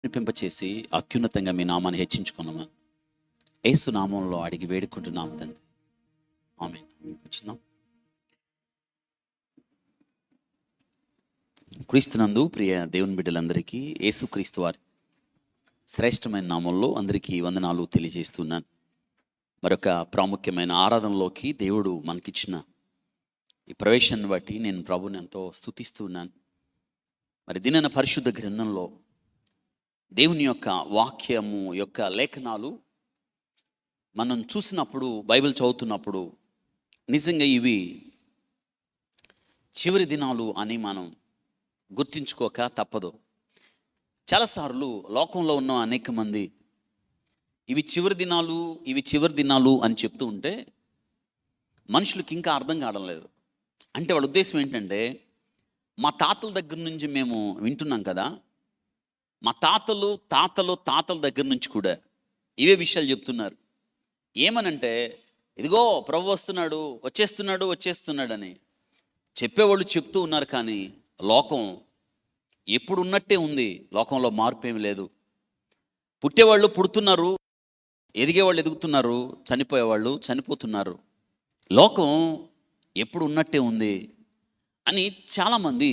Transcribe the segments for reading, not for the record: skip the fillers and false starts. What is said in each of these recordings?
వినిపింపచేసి అత్యున్నతంగా మీ నామాన్ని హెచ్చించుకున్నామా యేసు నామంలో అడిగి వేడుకుంటున్నాము తండ్రి. ఆమేన్. వచ్చిందాం. క్రీస్తునందు ప్రియ దేవుని బిడ్డలందరికీ యేసుక్రీస్తు వారి శ్రేష్టమైన నామంలో అందరికీ వందనాలు తెలియజేస్తున్నాను. మరొక ప్రాముఖ్యమైన ఆరాధనలోకి దేవుడు మనకిచ్చిన ఈ ప్రవేశాన్ని బట్టి నేను ప్రభుని ఎంతో స్తుతిస్తున్నాను. మరి దినన పరిశుద్ధ గ్రంథంలో దేవుని యొక్క వాక్యము యొక్క లేఖనాలు మనం చూసినప్పుడు, బైబిల్ చదువుతున్నప్పుడు నిజంగా ఇవి చివరి దినాలు అని మనం గుర్తించుకోక తప్పదు. చాలాసార్లు లోకంలో ఉన్న అనేక మంది ఇవి చివరి దినాలు, ఇవి చివరి దినాలు అని చెప్తూ ఉంటే మనుషులకి ఇంకా అర్థం కావడం లేదు. అంటే వాళ్ళ ఉద్దేశం ఏంటంటే, మా తాతల దగ్గర నుంచి మేము వింటున్నాం కదా, మా తాతల దగ్గర నుంచి కూడా ఇవే విషయాలు చెప్తున్నారు. ఏమనంటే, ఇదిగో ప్రభు వచ్చేస్తున్నాడు అని చెప్పేవాళ్ళు చెప్తూ ఉన్నారు. కానీ లోకం ఎప్పుడు ఉన్నట్టే ఉంది. లోకంలో మార్పు ఏమి లేదు. పుట్టేవాళ్ళు పుడుతున్నారు, ఎదిగేవాళ్ళు ఎదుగుతున్నారు, చనిపోయేవాళ్ళు చనిపోతున్నారు. లోకం ఎప్పుడు ఉన్నట్టే ఉంది అని చాలామంది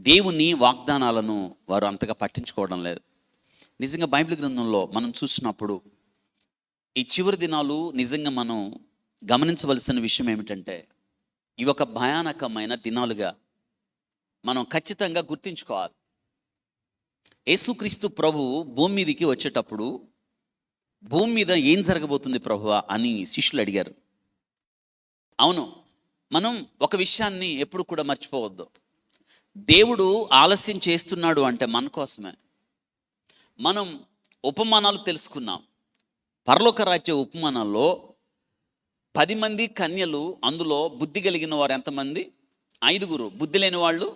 దేవుని వాగ్దానాలను వారు అంతగా పట్టించుకోవడం లేదు. నిజంగా బైబిల్ గ్రంథంలో మనం చూసినప్పుడు ఈ చివరి దినాలు నిజంగా మనం గమనించవలసిన విషయం ఏమిటంటే, ఇవి ఒక భయానకమైన దినాలుగా మనం ఖచ్చితంగా గుర్తించుకోవాలి. యేసుక్రీస్తు ప్రభు భూమి మీదకి వచ్చేటప్పుడు, భూమి మీద ఏం జరగబోతుంది ప్రభువా అని శిష్యులు అడిగారు. అవును, మనం ఒక విషయాన్ని ఎప్పుడు కూడా మర్చిపోవద్దు. దేవుడు ఆలస్యం చేస్తున్నాడు అంటే మన కోసమే. మనం ఉపమానాలు తెలుసుకున్నాం. పరలోక రాజ్య ఉపమానాల్లో 10 మంది కన్యలు, అందులో బుద్ధి కలిగిన వారు ఎంతమంది? 5. బుద్ధి లేని వాళ్ళు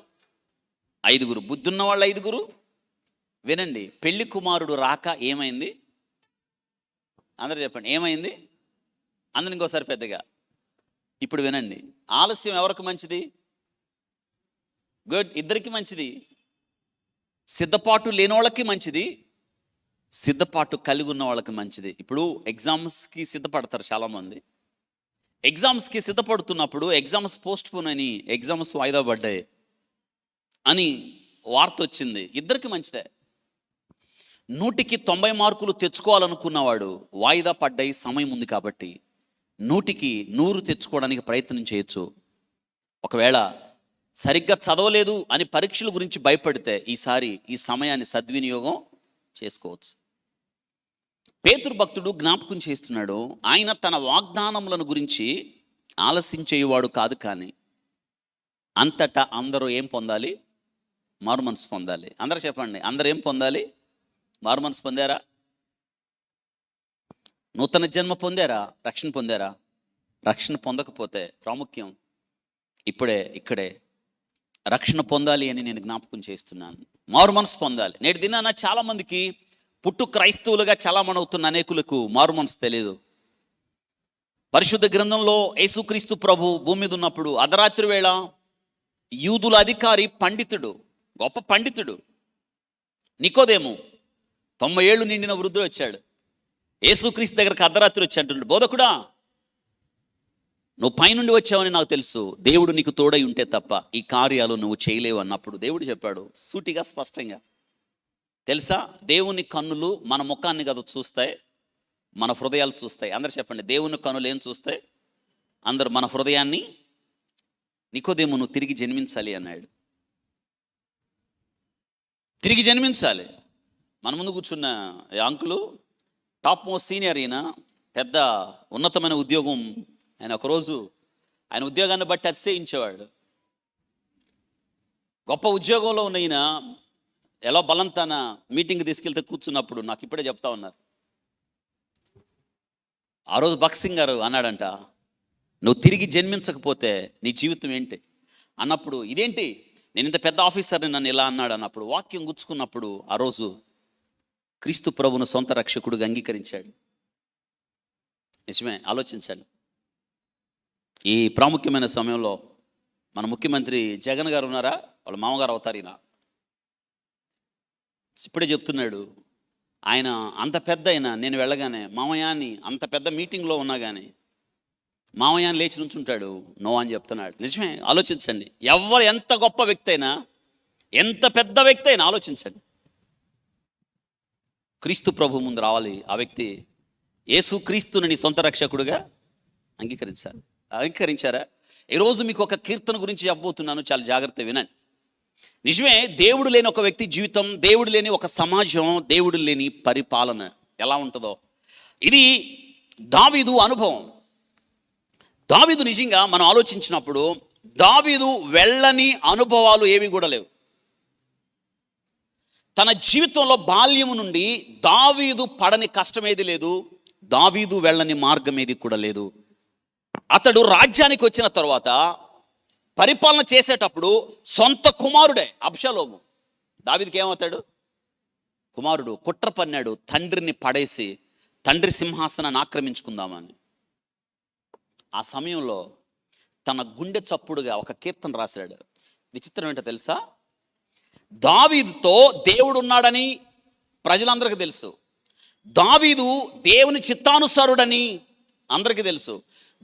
5. బుద్ధి ఉన్న వాళ్ళు 5. వినండి, పెళ్లి కుమారుడు రాక ఏమైంది? అందరూ చెప్పండి, ఏమైంది? అందరు ఇంకోసారి పెద్దగా. ఇప్పుడు వినండి, ఆలస్యం ఎవరికి మంచిది? గుడ్, ఇద్దరికి మంచిది. సిద్ధపాటు లేని వాళ్ళకి మంచిది, సిద్ధపాటు కలిగి ఉన్న వాళ్ళకి మంచిది. ఇప్పుడు ఎగ్జామ్స్కి సిద్ధపడతారు చాలామంది. ఎగ్జామ్స్కి సిద్ధపడుతున్నప్పుడు ఎగ్జామ్స్ పోస్ట్ పోన్ అని, ఎగ్జామ్స్ వాయిదా పడ్డాయి అని వార్త వచ్చింది. ఇద్దరికి మంచిదే. 100కి 90 మార్కులు తెచ్చుకోవాలనుకున్నవాడు వాయిదా పడ్డాయి, సమయం ఉంది కాబట్టి 100కి 100 తెచ్చుకోవడానికి ప్రయత్నం చేయొచ్చు. ఒకవేళ సరిగ్గా చదవలేదు అని పరీక్షల గురించి భయపడితే ఈసారి ఈ సమయాన్ని సద్వినియోగం చేసుకోవచ్చు. పేతురు భక్తుడు జ్ఞాపకం చేస్తున్నాడు, ఆయన తన వాగ్దానములను గురించి ఆలసించేవాడు కాదు. కానీ అంతటా అందరూ ఏం పొందాలి? మారు మనసు పొందాలి. అందరూ చెప్పండి, అందరూ ఏం పొందాలి? మారు మనసు పొందారా? నూతన జన్మ పొందారా? రక్షణ పొందారా? రక్షణ పొందకపోతే ప్రాముఖ్యం ఇక్కడే రక్షణ పొందాలి అని నేను జ్ఞాపకం చేస్తున్నాను. మారు మనసు పొందాలి. నేటి దినాన చాలామందికి, పుట్టు క్రైస్తవులుగా చలామణి అవుతున్న అనేకులకు మారు మనసు తెలియదు. పరిశుద్ధ గ్రంథంలో యేసుక్రీస్తు ప్రభు భూమి మీద ఉన్నప్పుడు అర్ధరాత్రి వేళ యూదుల అధికారి పండితుడు, గొప్ప పండితుడు నికోదేము, 90 ఏళ్ళు నిండిన వృద్ధుడు వచ్చాడు. యేసుక్రీస్తు దగ్గరకు అర్ధరాత్రి వచ్చి అంటున్నాడు, బోధకుడా, నువ్వు పైనుండి వచ్చావని నాకు తెలుసు. దేవుడు నీకు తోడై ఉంటే తప్ప ఈ కార్యాలు నువ్వు చేయలేవు అన్నప్పుడు దేవుడు చెప్పాడు సూటిగా, స్పష్టంగా. తెలుసా, దేవుని కన్నులు మన ముఖాన్ని కదా చూస్తాయి, మన హృదయాలు చూస్తాయి. అందరు చెప్పండి, దేవుని కన్నులు ఏం చూస్తాయి? అందరు మన హృదయాన్ని. నికోదేము, నువ్వు తిరిగి జన్మించాలి అన్నాడు. తిరిగి జన్మించాలి. మన ముందు కూర్చున్న అంకులు టాప్ మోస్ట్ సీనియర్, ఈయన పెద్ద ఉన్నతమైన ఉద్యోగం. ఆయన ఒకరోజు ఆయన ఉద్యోగాన్ని బట్టి అతిశయించేవాడు. గొప్ప ఉద్యోగంలో ఉన్న ఈయన ఎలా బలంతాన మీటింగ్ తీసుకెళ్తే కూర్చున్నప్పుడు నాకు ఇప్పుడే చెప్తా ఉన్నారు. ఆ రోజు బక్సింగ్ గారు అన్నాడంట, నువ్వు తిరిగి జన్మించకపోతే నీ జీవితం ఏంటి అన్నప్పుడు, ఇదేంటి నేను ఇంత పెద్ద ఆఫీసర్ని నన్ను ఇలా అన్నాడు అన్నప్పుడు, వాక్యం గుచ్చుకున్నప్పుడు ఆ రోజు క్రీస్తు ప్రభువును సొంత రక్షకుడిగా అంగీకరించాడు. నిజమే, ఆలోచించండి. ఈ ప్రాముఖ్యమైన సమయంలో మన ముఖ్యమంత్రి జగన్ గారు ఉన్నారా? వాళ్ళ మామగారు అవుతారు ఈయన. ఇప్పుడే చెప్తున్నాడు ఆయన, అంత పెద్ద అయినా నేను వెళ్ళగానే మామయ్య అని, అంత పెద్ద మీటింగ్లో ఉన్నా కానీ మామయ్య అని లేచి నుంచుంటాడు, నో అని చెప్తున్నాడు. నిజమే, ఆలోచించండి. ఎవరు ఎంత గొప్ప వ్యక్తి అయినా, ఎంత పెద్ద వ్యక్తి అయినా ఆలోచించండి, క్రీస్తు ప్రభు ముందు రావాలి ఆ వ్యక్తి. యేసు క్రీస్తుని నీ సొంత రక్షకుడుగా అంగీకరించారా? ఈరోజు మీకు ఒక కీర్తన గురించి చెప్పబోతున్నాను, చాలా జాగ్రత్త వినండి. నిజమే, దేవుడు లేని ఒక వ్యక్తి జీవితం, దేవుడు లేని ఒక సమాజం, దేవుడు లేని పరిపాలన ఎలా ఉంటుందో ఇది దావీదు అనుభవం. దావీదు నిజంగా మనం ఆలోచించినప్పుడు దావీదు వెళ్ళని అనుభవాలు ఏవి కూడా లేవు. తన జీవితంలో బాల్యము నుండి దావీదు పడని కష్టం ఏది లేదు, దావీదు వెళ్ళని మార్గం ఏది కూడా లేదు. అతడు రాజ్యానికి వచ్చిన తర్వాత పరిపాలన చేసేటప్పుడు సొంత కుమారుడే అబ్షలోము, దావీదుకి ఏమవుతాడు? కుమారుడు కుట్ర పన్నాడు, తండ్రిని పడేసి తండ్రి సింహాసనాన్ని ఆక్రమించుకుందామని. ఆ సమయంలో తన గుండె చప్పుడుగా ఒక కీర్తన రాశాడు. విచిత్రం ఏంటో తెలుసా? దావీదుతో దేవుడు ఉన్నాడని ప్రజలందరికీ తెలుసు, దావీదు దేవుని చిత్తానుసారుడని అందరికీ తెలుసు,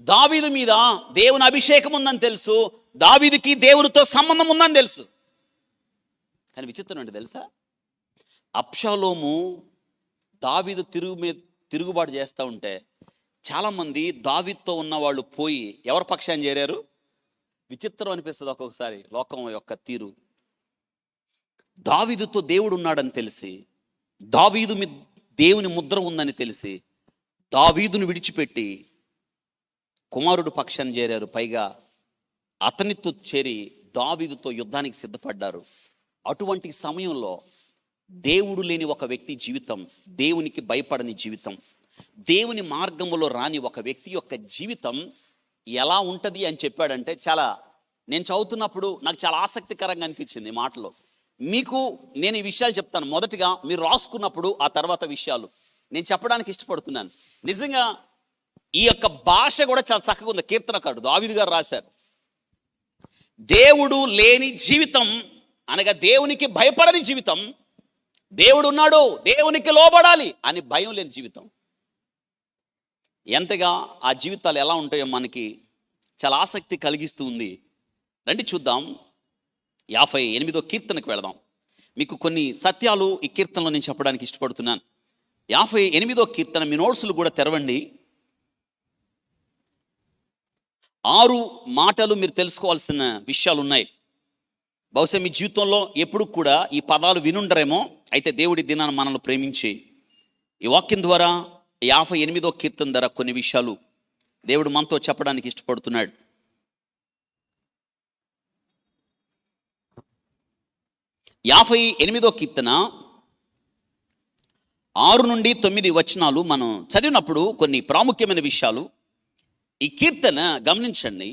దావీదు మీద దేవుని అభిషేకం ఉందని తెలుసు, దావీదుకి దేవునితో సంబంధం ఉందని తెలుసు. కానీ విచిత్రం ఏంటి తెలుసా? అబ్షలోము దావీదు తిరుగుబాటు చేస్తూ ఉంటే చాలామంది దావీదుతో ఉన్న వాళ్ళు పోయి ఎవరి పక్షాన్ని చేరారు? విచిత్రం అనిపిస్తుంది ఒక్కొక్కసారి లోకం యొక్క తీరు. దావీదుతో దేవుడు ఉన్నాడని తెలిసి, దావీదు మీద దేవుని ముద్ర ఉందని తెలిసి దావీదును విడిచిపెట్టి కుమారుడు పక్షాన్ని చేరారు. పైగా అతనితో చేరి దావీదుతో యుద్ధానికి సిద్ధపడ్డారు. అటువంటి సమయంలో దేవుడు లేని ఒక వ్యక్తి జీవితం, దేవునికి భయపడని జీవితం, దేవుని మార్గములో రాని ఒక వ్యక్తి యొక్క జీవితం ఎలా ఉంటుంది అని చెప్పాడంటే, చాలా నేను చదువుతున్నప్పుడు నాకు చాలా ఆసక్తికరంగా అనిపించింది ఈ మాటలో. మీకు నేను ఈ విషయాలు చెప్తాను. మొదటిగా మీరు రాసుకున్నప్పుడు ఆ తర్వాత విషయాలు నేను చెప్పడానికి ఇష్టపడుతున్నాను. నిజంగా ఈ యొక్క భాష కూడా చాలా చక్కగా ఉంది. కీర్తనకారుడు దావీదు గారు రాశారు, దేవుడు లేని జీవితం అనగా దేవునికి భయపడని జీవితం, దేవుడు ఉన్నాడు దేవునికి లోబడాలి అని భయం లేని జీవితం. ఎంతగా ఆ జీవితాలు ఎలా ఉంటాయో మనకి చాలా ఆసక్తి కలిగిస్తూ ఉంది. రండి చూద్దాం. 58వ కీర్తనకు వెళదాం. మీకు కొన్ని సత్యాలు ఈ కీర్తనలో నేను చెప్పడానికి ఇష్టపడుతున్నాను. 58వ కీర్తన మీ నోట్సులు కూడా తెరవండి. 6 మాటలు మీరు తెలుసుకోవాల్సిన విషయాలు ఉన్నాయి. బహుశా మీ జీవితంలో ఎప్పుడు కూడా ఈ పదాలు వినుండరేమో. అయితే దేవుడి దినాన్ని మనల్ని ప్రేమించి ఈ వాక్యం ద్వారా 58వ కీర్తన ద్వారా కొన్ని విషయాలు దేవుడు మనతో చెప్పడానికి ఇష్టపడుతున్నాడు. 58వ కీర్తన 6 నుండి 9 వచనాలు మనం చదివినప్పుడు కొన్ని ప్రాముఖ్యమైన విషయాలు. ఈ కీర్తన గమనించండి,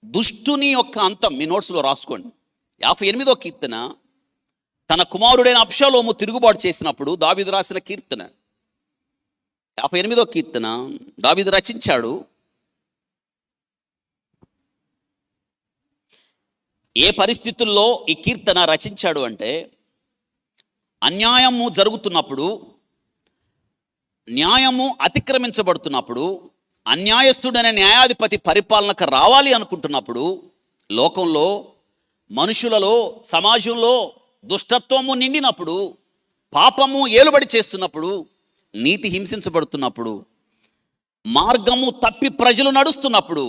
దుష్టుని యొక్క అంతం మీ నోట్స్లో రాసుకోండి. 58వ కీర్తన తన కుమారుడైన అబ్షలోము తిరుగుబాటు చేసినప్పుడు దావీదు రాసిన కీర్తన. 58వ కీర్తన దావీదు రచించాడు. ఏ పరిస్థితుల్లో ఈ కీర్తన రచించాడు అంటే, అన్యాయము జరుగుతున్నప్పుడు, న్యాయము అతిక్రమించబడుతున్నప్పుడు, అన్యాయస్తుడైన న్యాయాధిపతి పరిపాలనకు రావాలి అనుకుంటున్నప్పుడు, లోకంలో మనుషులలో సమాజంలో దుష్టత్వము నిండినప్పుడు, పాపము ఏలుబడి చేస్తున్నప్పుడు, నీతి హింసించబడుతున్నప్పుడు, మార్గము తప్పి ప్రజలు నడుస్తున్నప్పుడు,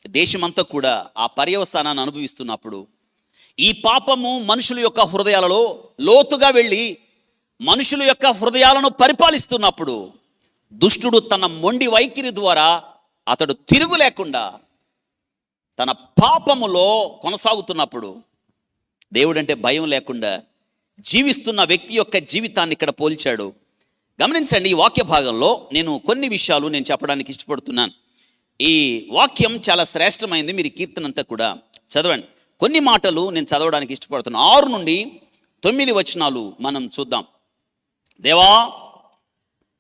దేశమంతా కూడా ఆ పర్యవసానాన్ని అనుభవిస్తున్నప్పుడు, ఈ పాపము మనుషుల యొక్క హృదయాలలో లోతుగా వెళ్ళి మనుషుల యొక్క హృదయాలను పరిపాలిస్తున్నప్పుడు, దుష్టుడు తన మొండి వైఖరి ద్వారా అతడు తిరుగు లేకుండా తన పాపములో కొనసాగుతున్నప్పుడు, దేవుడంటే భయం లేకుండా జీవిస్తున్న వ్యక్తి యొక్క జీవితాన్ని ఇక్కడ పోల్చాడు. గమనించండి, ఈ వాక్య భాగంలో నేను కొన్ని విషయాలు నేను చెప్పడానికి ఇష్టపడుతున్నాను. ఈ వాక్యం చాలా శ్రేష్టమైంది. మీరు కీర్తన అంతా కూడా చదవండి. కొన్ని మాటలు నేను చదవడానికి ఇష్టపడుతున్నాను. 6 నుండి 9 వచనాలు మనం చూద్దాం. దేవా,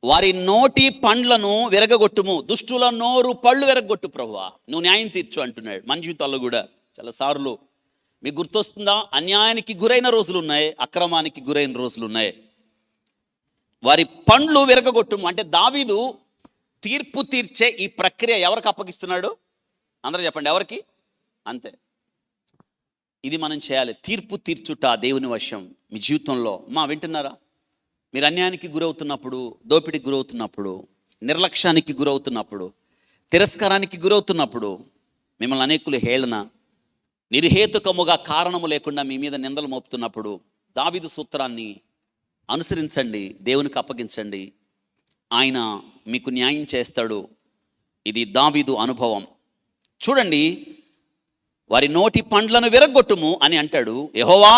వారి నోటి పండ్లను విరగగొట్టుము, దుష్టుల నోరు పళ్ళు విరగొట్టు ప్రభువా, నువ్వు న్యాయం తీర్చు అంటున్నాడు. మన జీవితాల్లో కూడా చాలాసార్లు మీకు గుర్తొస్తుందా? అన్యాయానికి గురైన రోజులు ఉన్నాయి, అక్రమానికి గురైన రోజులు ఉన్నాయి. వారి పండ్లు విరగగొట్టుము అంటే దావీదు తీర్పు తీర్చే ఈ ప్రక్రియ ఎవరికి అప్పగిస్తున్నాడు? అందరూ చెప్పండి, ఎవరికి? అంతే, ఇది మనం చేయాలి. తీర్పు తీర్చుట దేవుని వశం మీ జీవితంలో. వింటున్నారా? మీరు అన్యాయానికి గురవుతున్నప్పుడు, దోపిడికి గురవుతున్నప్పుడు, నిర్లక్ష్యానికి గురవుతున్నప్పుడు, తిరస్కారానికి గురవుతున్నప్పుడు, మిమ్మల్ని అనేకులు హేళన, నిర్హేతుకముగా కారణము లేకుండా మీ మీద నిందలు మోపుతున్నప్పుడు దావీదు సూత్రాన్ని అనుసరించండి, దేవునికి అప్పగించండి, ఆయన మీకు న్యాయం చేస్తాడు. ఇది దావీదు అనుభవం. చూడండి, వారి నోటి పండ్లను విరగొట్టుము అని అంటాడు. యెహోవా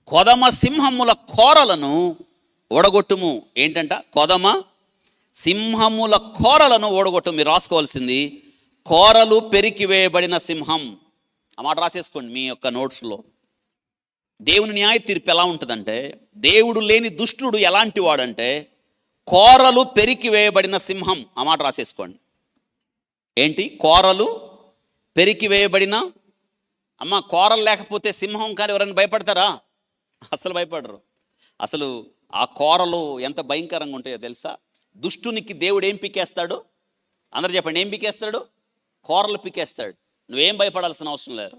కొదమ సింహముల కోరలను ఓడగొట్టుము. ఏంటంట? కొదమ సింహముల కోరలను ఓడగొట్టు. మీరు రాసుకోవాల్సింది కోరలు పెరికివేయబడిన సింహం. ఆ మాట రాసేసుకోండి మీ యొక్క నోట్స్లో. దేవుని న్యాయ తీర్పు ఎలా ఉంటుందంటే, దేవుడు లేని దుష్టుడు ఎలాంటి వాడంటే కోరలు పెరికివేయబడిన సింహం. ఆ మాట రాసేసుకోండి. ఏంటి? కోరలు పెరికివేయబడిన. కోరలు లేకపోతే సింహం కానీ ఎవరైనా భయపడతారా? అసలు భయపడరు. అసలు ఆ కోరలు ఎంత భయంకరంగా ఉంటాయో తెలుసా? దుష్టునికి దేవుడు ఏం పీకేస్తాడు? అందరు చెప్పండి, ఏం పీకేస్తాడు? కోరలు పీకేస్తాడు. నువ్వేం భయపడాల్సిన అవసరం లేదు.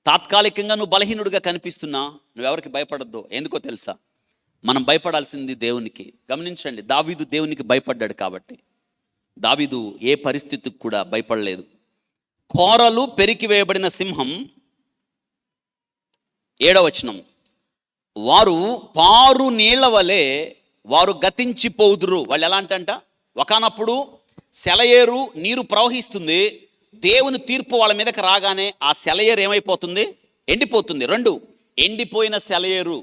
తాత్కాలికంగా నువ్వు బలహీనుడిగా కనిపిస్తున్నా నువ్వెవరికి భయపడద్దు. ఎందుకో తెలుసా? మనం భయపడాల్సింది దేవునికి. గమనించండి, దావీదు దేవునికి భయపడ్డాడు కాబట్టి దావీదు ఏ పరిస్థితికి కూడా భయపడలేదు. కోరలు పెరికివేయబడిన సింహం. 7వ వచనం, వారు పారు నీళ్ల వలె వారు గతించిపోదురు. వాళ్ళు ఎలా అంట, ఒకానప్పుడు సెలయేరు నీరు ప్రవహిస్తుంది, దేవుని తీర్పు వాళ్ళ మీదకి రాగానే ఆ సెలయేరు ఏమైపోతుంది? ఎండిపోతుంది. 2, ఎండిపోయిన సెలయేరు.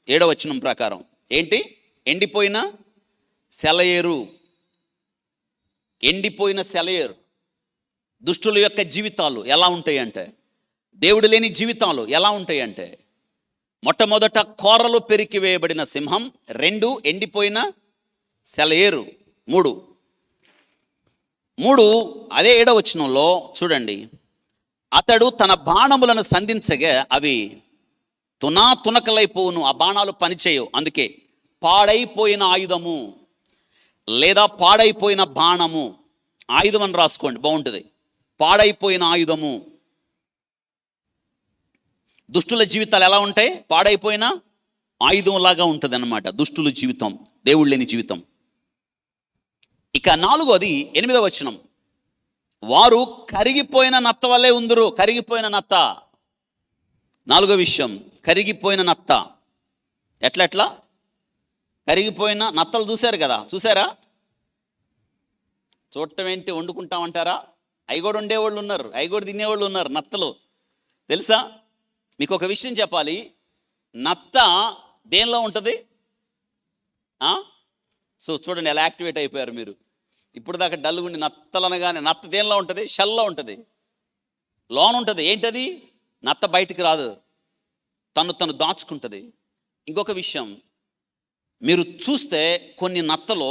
7వ వచనం ప్రకారం ఏంటి? ఎండిపోయిన సెలయేరు. ఎండిపోయిన సెలయేరు. దుష్టుల యొక్క జీవితాలు ఎలా ఉంటాయి అంటే, దేవుడు లేని జీవితాలు ఎలా ఉంటాయి అంటే, మొట్టమొదట కోరలు పెరికివేయబడిన సింహం, 2 ఎండిపోయిన సెలయేరు, 3 అదే 7వ వచనంలో చూడండి, అతడు తన బాణములను సంధించగా అవి తునకలైపోవును. ఆ బాణాలు పనిచేయవు. అందుకే పాడైపోయిన ఆయుధము లేదా పాడైపోయిన బాణము. ఆయుధం అని రాసుకోండి, బాగుంటుంది. పాడైపోయిన ఆయుధము. దుష్టుల జీవితాలు ఎలా ఉంటాయి? పాడైపోయిన ఆయుధంలాగా ఉంటుంది అన్నమాట దుష్టుల జీవితం, దేవుడు లేని జీవితం. ఇక 4వది 8వ వచనం, వారు కరిగిపోయిన నత్త వల్లే ఉందరు. కరిగిపోయిన నత్త. 4వ విషయం, కరిగిపోయిన నత్త. ఎట్లా కరిగిపోయిన నత్తలు చూశారు కదా? చూసారా? చూడటం ఏంటి, వండుకుంటామంటారా? అవి కూడా ఉండేవాళ్ళు ఉన్నారు, అవి కూడా తినేవాళ్ళు ఉన్నారు. నత్తలు తెలుసా? మీకు ఒక విషయం చెప్పాలి. నత్త దేనిలో ఉంటుంది? సో చూడండి ఎలా యాక్టివేట్ అయిపోయారు మీరు. ఇప్పుడు దాకా డల్గుండి నత్తలు అనగానే, నత్త దేనిలో ఉంటుంది? షెల్లో ఉంటుంది, లోన్ ఉంటుంది. ఏంటది? నత్త బయటికి రాదు, తను దాచుకుంటుంది. ఇంకొక విషయం, మీరు చూస్తే కొన్ని నత్తలు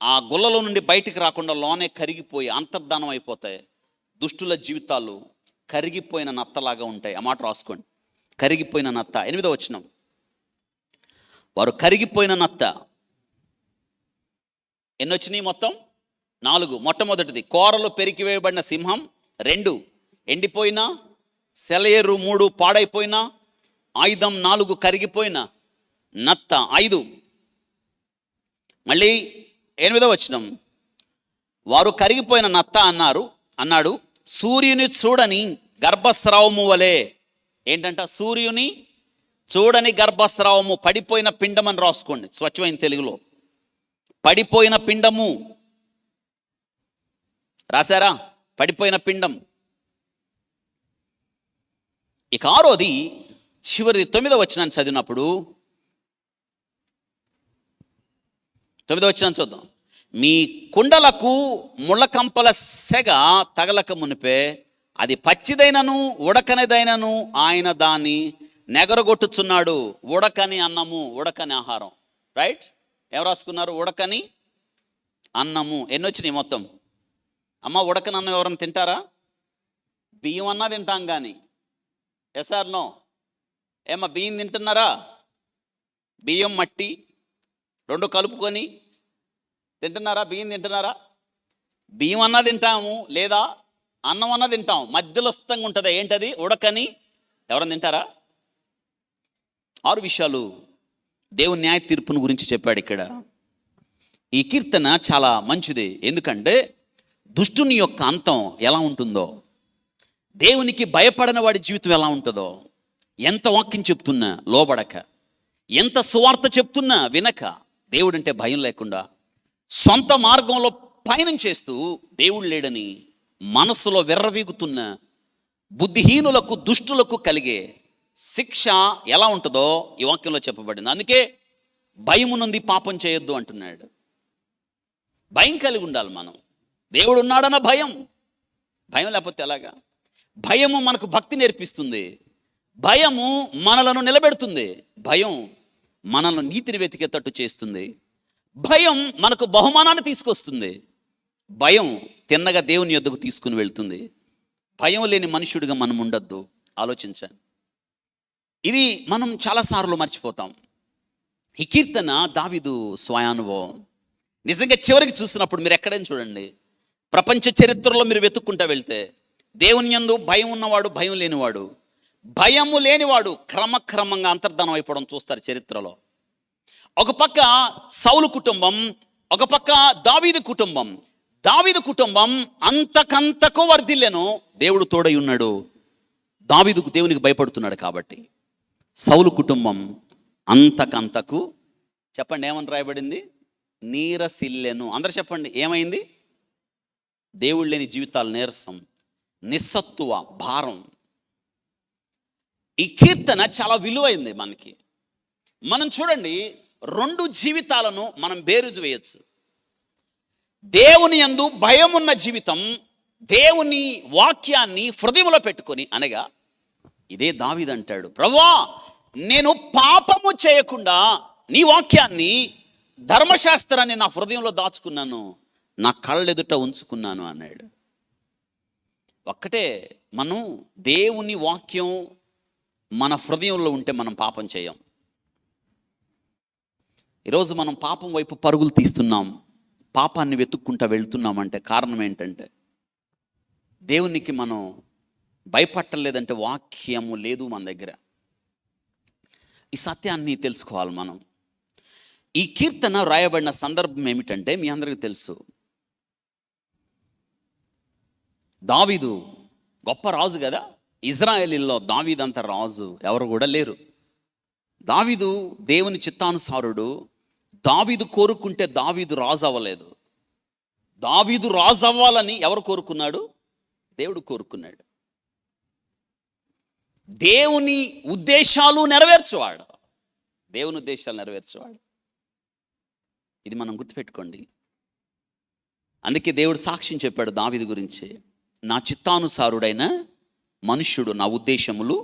ఆ గుల్లలో నుండి బయటికి రాకుండా లోనే కరిగిపోయి అంతర్ధానం అయిపోతాయి. దుష్టుల జీవితాలు కరిగిపోయిన నత్తలాగా ఉంటాయి. ఆ మాట రాసుకోండి, కరిగిపోయిన నత్త. 8వ వచనం, వారు కరిగిపోయిన నత్త. ఎన్ని వచ్చినాయి మొత్తం? 4. మొట్టమొదటిది కోరలు పెరికివేయబడిన సింహం, 2 ఎండిపోయిన సెలయేరు, 3 పాడైపోయిన ఆయుధం, 4 కరిగిపోయిన నత్త, 5. మళ్ళీ 8వ వచనం, వారు కరిగిపోయిన నత్త అన్నాడు సూర్యుని చూడని గర్భస్రావము వలె. ఏంటంట? సూర్యుని చూడని గర్భస్రావము. పడిపోయిన పిండం అని రాసుకోండి స్వచ్ఛమైన తెలుగులో. పడిపోయిన పిండము రాశారా? పడిపోయిన పిండం. ఇక 6వది చివరిది 9వ వచనాన్ని చదివినప్పుడు, 9వ వచనాన్ని చూద్దాం. మీ కుండలకు ముళ్ళకంపల సెగ తగలక మునిపే అది పచ్చిదైనను ఉడకనిదైనను ఆయన దాన్ని నెగరగొట్టుచున్నాడు. ఉడకని అన్నము, ఉడకని ఆహారం. రైట్? ఎవరు రాసుకున్నారు? ఉడకని అన్నము. ఎన్ని వచ్చినాయి మొత్తం? ఉడకని అన్నం ఎవరైనా తింటారా? బియ్యం అన్నా తింటాం కానీ ఎస్ఆర్ నో? ఏమ్మా బియ్యం తింటున్నారా? బియ్యం మట్టి రెండు కలుపుకొని తింటున్నారా? బియ్యం తింటున్నారా? బియ్యం అన్నా తింటాము, లేదా అన్నం అన్నా తింటాం, మధ్యలో స్థితంగా ఉంటుంది. ఏంటది? ఉడకని. ఎవరన్నా తింటారా? 6 విషయాలు దేవుని న్యాయ తీర్పును గురించి చెప్పాడు ఇక్కడ. ఈ కీర్తన చాలా మంచిది. ఎందుకంటే దుష్టుని యొక్క అంతం ఎలా ఉంటుందో, దేవునికి భయపడని వాడి జీవితం ఎలా ఉంటుందో, ఎంత వాక్యం చెప్తున్నా లోబడక, ఎంత సువార్త చెప్తున్నా వినక, దేవుడంటే భయం లేకుండా సొంత మార్గంలో పయనం చేస్తూ దేవుడు లేడని మనసులో విర్రవీగుతున్న బుద్ధిహీనులకు, దుష్టులకు కలిగే శిక్ష ఎలా ఉంటుందో ఈ వాక్యంలో చెప్పబడింది. అందుకే భయము నుండి పాపం చేయొద్దు అంటున్నాడు. భయం కలిగి ఉండాలి మనం. దేవుడు ఉన్నాడన్న భయం. భయం లేకపోతే ఎలాగా? భయము మనకు భక్తి నేర్పిస్తుంది. భయము మనలను నిలబెడుతుంది. భయం మనల్ని నీతిని వెతికేటట్టు చేస్తుంది. భయం మనకు బహుమానాన్ని తీసుకొస్తుంది. భయం తిన్నగా దేవుని యొద్దకు తీసుకుని వెళ్తుంది. భయం లేని మనుష్యుడిగా మనం ఉండొద్దు. ఆలోచించాలి. ఇది మనం చాలాసార్లు మర్చిపోతాం. ఈ కీర్తన దావీదు స్వయానుభవం. నిజంగా చివరికి చూస్తున్నప్పుడు మీరు ఎక్కడైనా చూడండి, ప్రపంచ చరిత్రలో మీరు వెతుక్కుంటూ వెళ్తే దేవుని యందు భయం ఉన్నవాడు, భయం లేనివాడు, భయము లేనివాడు క్రమక్రమంగా అంతర్ధానం అయిపోవడం చూస్తారు చరిత్రలో. ఒక పక్క సౌలు కుటుంబం, ఒక పక్క దావీదు కుటుంబం. దావీదు కుటుంబం అంతకంతకు వర్ధిల్లెను. దేవుడు తోడై ఉన్నాడు. దావీదుకు దేవునికి భయపడుతున్నాడు కాబట్టి. సౌలు కుటుంబం అంతకంతకు, చెప్పండి ఏమని రాయబడింది? నీరసిల్లెను. అందరు చెప్పండి ఏమైంది? దేవుడు లేని జీవితాలు నీరసం, నిస్సత్తువ, భారం. ఈ కీర్తన చాలా విలువైంది మనకి. మనం చూడండి, 2 జీవితాలను మనం బేరుజు వేయచ్చు. దేవుని యందు భయమున్న జీవితం, దేవుని వాక్యాన్ని హృదయంలో పెట్టుకొని, అనగా ఇదే దావీదు అంటాడు, ప్రభువా నేను పాపము చేయకుండా నీ వాక్యాన్ని, ధర్మశాస్త్రాన్ని నా హృదయంలో దాచుకున్నాను, నా కళ్ళెదుట ఉంచుకున్నాను అన్నాడు. ఒక్కటే, మనం దేవుని వాక్యం మన హృదయంలో ఉంటే మనం పాపం చేయం. ఈరోజు మనం పాపం వైపు పరుగులు తీస్తున్నాం, పాపాన్ని వెతుక్కుంటూ వెళ్తున్నామంటే కారణం ఏంటంటే దేవునికి మనం భయపట్టలేదంటే వాక్యము లేదు మన దగ్గర. ఈ సత్యాన్ని తెలుసుకోవాలి మనం. ఈ కీర్తన రాయబడిన సందర్భం ఏమిటంటే మీ అందరికీ తెలుసు, దావీదు గొప్ప రాజు కదా. ఇజ్రాయేలీల్లో దావీదు అంత రాజు ఎవరు కూడా లేరు. దావీదు దేవుని చిత్తానుసారుడు. దావీదు కోరుకుంటే దావీదు రాజు అవ్వలేదు. దావీదు రాజు అవ్వాలని ఎవరు కోరుకున్నాడు? దేవుడు కోరుకున్నాడు. దేవుని ఉద్దేశాలు నెరవేర్చువాడు. దేవుని ఉద్దేశాలు నెరవేర్చువాడు. ఇది మనం గుర్తుపెట్టుకోండి. అందుకే దేవుడు సాక్ష్యం చెప్పాడు దావీదు గురించి, నా చిత్తానుసారుడైన మనుష్యుడు, నా ఉద్దేశములు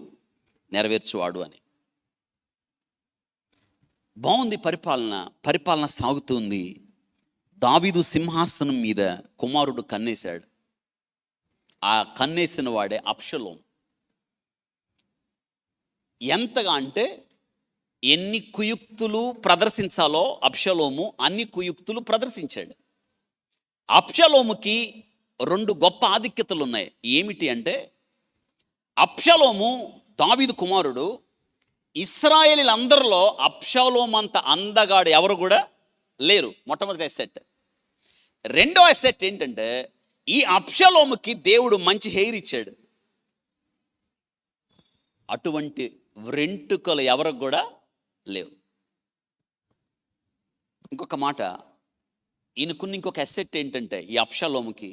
నెరవేర్చువాడు అని. బాగుంది పరిపాలన సాగుతుంది. దావీదు సింహాసనం మీద కుమారుడు కన్నేశాడు. ఆ కన్నేసిన వాడే అబ్షలోం. ఎంతగా అంటే ఎన్ని కుయుక్తులు ప్రదర్శించాలో అబ్షలోము అన్ని కుయుక్తులు ప్రదర్శించాడు. అబ్షలోముకి 2 గొప్ప ఆధిక్యతలు ఉన్నాయి. ఏమిటి అంటే, అబ్షలోము దావీదు కుమారుడు. ఇశ్రాయేలీలందరిలో అబ్షలోము అంత అందగాడు ఎవరు కూడా లేరు. మొట్టమొదటి అసెట్. రెండో అసెట్ ఏంటంటే, ఈ అబ్షలోముకి దేవుడు మంచి హెయిర్ ఇచ్చాడు. అటువంటి వెంట్రుకలు ఎవరికి కూడా లేవు. ఇంకొక మాట, ఈయనకున్న ఇంకొక అసెట్ ఏంటంటే, ఈ అబ్షలోముకి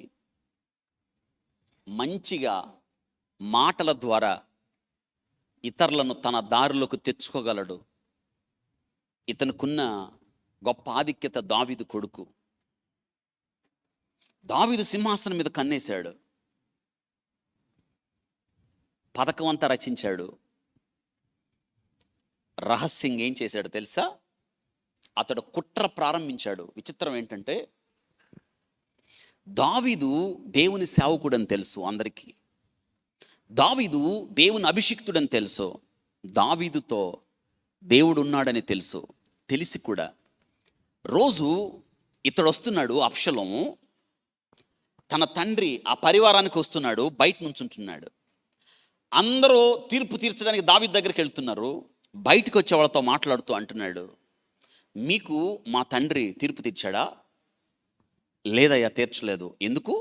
మంచిగా మాటల ద్వారా ఇతరులను తన దారిలోకి తెచ్చుకోగలడు. ఇతనుకున్న గొప్ప ఆధిక్యత దావీదు కొడుకు. దావీదు సింహాసనం మీద కన్నేశాడు. పథకం అంతా రచించాడు. రహస్యంగా ఏం చేశాడు తెలుసా? అతడు కుట్ర ప్రారంభించాడు. విచిత్రం ఏంటంటే, దావీదు దేవుని సేవకుడని తెలుసు అందరికీ. దావీదు దేవుని అభిషిక్తుడని తెలుసు, దావీదుతో దేవుడు ఉన్నాడని తెలుసు, తెలిసి కూడా రోజు ఇతడు వస్తున్నాడు, అబ్షలోము తన తండ్రి ఆ పరివారానికి వస్తున్నాడు, బయట నుంచి ఉంటున్నాడు. అందరూ తీర్పు తీర్చడానికి దావీదు దగ్గరికి వెళ్తున్నారు. బయటకు వచ్చే వాళ్ళతో మాట్లాడుతూ అంటున్నాడు, మీకు మా తండ్రి తీర్పు తీర్చాడా? లేదయ్యా, తీర్చలేదు. ఎందుకు?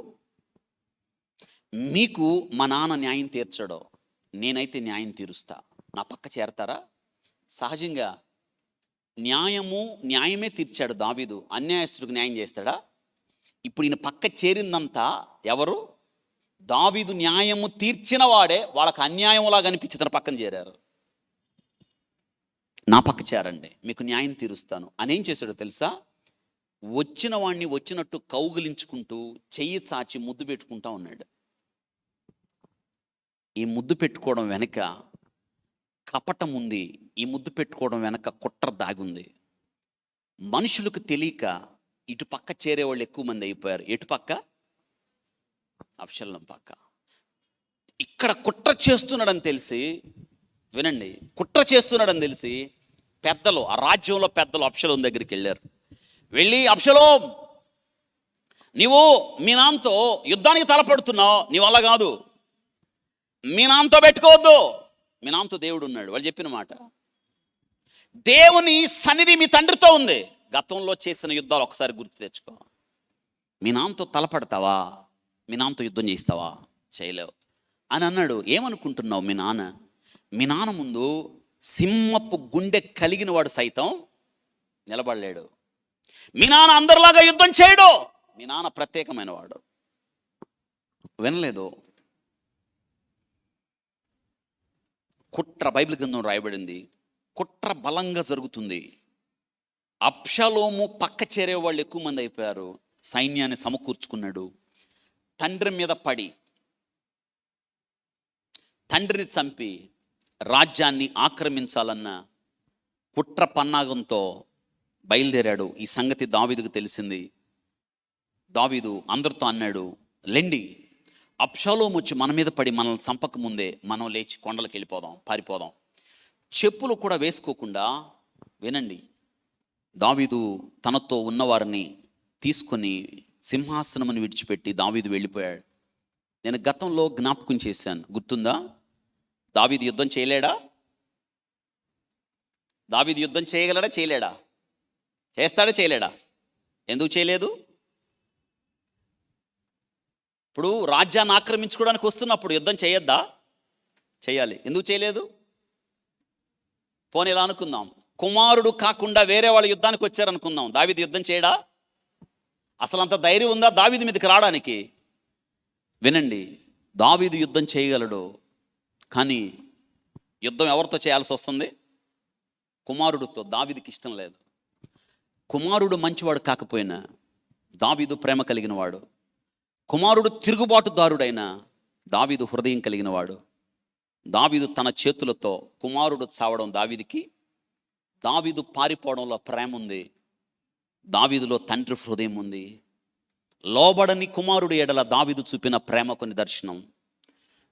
మీకు మా నాన్న న్యాయం తీర్చాడో, నేనైతే న్యాయం తీరుస్తా, నా పక్క చేరతారా? సహజంగా న్యాయమే తీర్చాడు దావీదు, అన్యాయస్తుడికి న్యాయం చేస్తాడా? ఇప్పుడు ఈయన పక్క చేరిందంతా ఎవరు? దావీదు న్యాయము తీర్చిన వాడే వాళ్ళకి అన్యాయంలాగా అనిపించి తన పక్కన చేరారు. నా పక్క చేరండి, మీకు న్యాయం తీరుస్తాను అని ఏం చేశాడో తెలుసా? వచ్చిన వాడిని వచ్చినట్టు కౌగిలించుకుంటూ చెయ్యి చాచి ముద్దు పెట్టుకుంటా ఉన్నాడు. ఈ ముద్దు పెట్టుకోవడం వెనక కపటం ఉంది, ఈ ముద్దు పెట్టుకోవడం వెనక కుట్ర దాగుంది. మనుషులకు తెలియక ఇటు పక్క చేరేవాళ్ళు ఎక్కువ మంది అయిపోయారు. ఎటు పక్క? అబ్షలోము పక్క. ఇక్కడ కుట్ర చేస్తున్నాడని తెలిసి, వినండి, కుట్ర చేస్తున్నాడని తెలిసి పెద్దలు, ఆ రాజ్యంలో పెద్దలు అబ్షలోము దగ్గరికి వెళ్ళారు. వెళ్ళి, అబ్షలోము, నీవు మీ నాన్నతో యుద్ధానికి తలపడుతున్నావు, నీ వల్ల కాదు, మీ నాన్నతో పెట్టుకోవద్దు, మీ నాన్నతో దేవుడు ఉన్నాడు. వాళ్ళు చెప్పిన మాట, దేవుని సన్నిధి మీ తండ్రితో ఉంది. గతంలో చేసిన యుద్ధాలు ఒకసారి గుర్తు తెచ్చుకో. మీ నాన్నతో తలపడతావా? మీ నాన్నతో యుద్ధం చేస్తావా? చేయలేవు అని అన్నాడు. ఏమనుకుంటున్నావు? మీ నాన్న ముందు సింహపు గుండె కలిగిన వాడు సైతం నిలబడలేడు. మీ నాన్న అందరిలాగా యుద్ధం చేయడు. మీ నాన్న ప్రత్యేకమైన వాడు. వినలేదు. కుట్ర బైబిల్ గ్రంథం రాయబడింది. కుట్ర బలంగా జరుగుతుంది. అబ్షలోము పక్క చేరే వాళ్ళు ఎక్కువ మంది అయిపోయారు. సైన్యాన్ని సమకూర్చుకున్నాడు. తండ్రి మీద పడి తండ్రిని చంపి రాజ్యాన్ని ఆక్రమించాలన్న కుట్ర పన్నాగంతో బయలుదేరాడు. ఈ సంగతి దావీదుకు తెలిసింది. దావీదు అందరితో అన్నాడు, లెండి, అబ్షలోము వచ్చి మన మీద పడి మనల్ని చంపక ముందే మనం లేచి కొండలకు వెళ్ళిపోదాం, పారిపోదాం. చెప్పులు కూడా వేసుకోకుండా, వినండి, దావీదు తనతో ఉన్నవారిని తీసుకొని సింహాసనమును విడిచిపెట్టి దావీదు వెళ్ళిపోయాడు. నేను గతంలో జ్ఞాపకం చేశాను, గుర్తుందా? దావీదు యుద్ధం చేయలేడా? దావీదు యుద్ధం చేయగలడా? చేయలేడా? చేస్తాడా? చేయలేడా? ఎందుకు చేయలేదు? ఇప్పుడు రాజ్యాన్ని ఆక్రమించుకోవడానికి వస్తున్నప్పుడు యుద్ధం చేయొద్దా? చేయాలి. ఎందుకు చేయలేదు? పోనీ ఇలా అనుకుందాం, కుమారుడు కాకుండా వేరే వాళ్ళు యుద్ధానికి వచ్చారనుకుందాం, దావీదు యుద్ధం చేయడా? అసలు అంత ధైర్యం ఉందా దావీదు మీదకి రావడానికి? వినండి, దావీదు యుద్ధం చేయగలడు, కానీ యుద్ధం ఎవరితో చేయాల్సి వస్తుంది? కుమారుడితో. దావీదుకి ఇష్టం లేదు. కుమారుడు మంచివాడు కాకపోయినా దావీదు ప్రేమ కలిగిన వాడు. కుమారుడు తిరుగుబాటుదారుడైన దావీదు హృదయం కలిగిన వాడు. దావీదు తన చేతులతో కుమారుడు చావడం దావీదుకి, దావీదు పారిపోవడంలో ప్రేమ ఉంది. దావీదులో తండ్రి హృదయం ఉంది. లోబడని కుమారుడు ఎడల దావీదు చూపిన ప్రేమకు నిదర్శనం.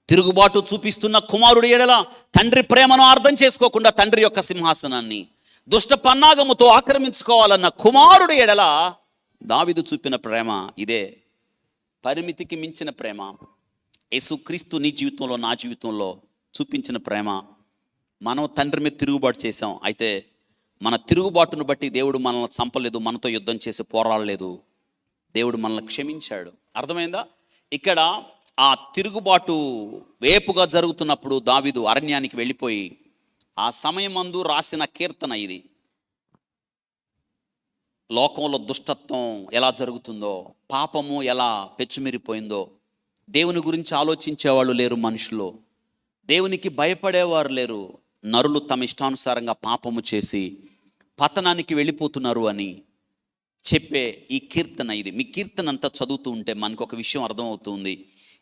తిరుగుబాటు చూపిస్తున్న కుమారుడు ఎడల తండ్రి ప్రేమను అర్థం చేసుకోకుండా తండ్రి యొక్క సింహాసనాన్ని దుష్ట పన్నాగముతో ఆక్రమించుకోవాలన్న కుమారుడు ఎడల దావీదు చూపిన ప్రేమ ఇదే. పరిమితికి మించిన ప్రేమ. యేసుక్రీస్తు నీ జీవితంలో, నా జీవితంలో చూపించిన ప్రేమ. మనం తండ్రి మీద తిరుగుబాటు చేశాం, అయితే మన తిరుగుబాటును బట్టి దేవుడు మనల్ని చంపలేదు, మనతో యుద్ధం చేసి పోరాడలేదు. దేవుడు మనల్ని క్షమించాడు. అర్థమైందా? ఇక్కడ ఆ తిరుగుబాటు వేపుగా జరుగుతున్నప్పుడు దావీదు అరణ్యానికి వెళ్ళిపోయి, ఆ సమయమందు రాసిన కీర్తన ఇది. లోకంలో దుష్టత్వం ఎలా జరుగుతుందో, పాపము ఎలా పెచ్చుమిరిపోయిందో, దేవుని గురించి ఆలోచించేవాళ్ళు లేరు మనుషులు, దేవునికి భయపడేవారు లేరు. నరులు తమ ఇష్టానుసారంగా పాపము చేసి పతనానికి వెళ్ళిపోతున్నారు అని చెప్పే ఈ కీర్తన ఇది. మీ కీర్తన అంతా చదువుతూ ఉంటే మనకు ఒక విషయం అర్థమవుతుంది.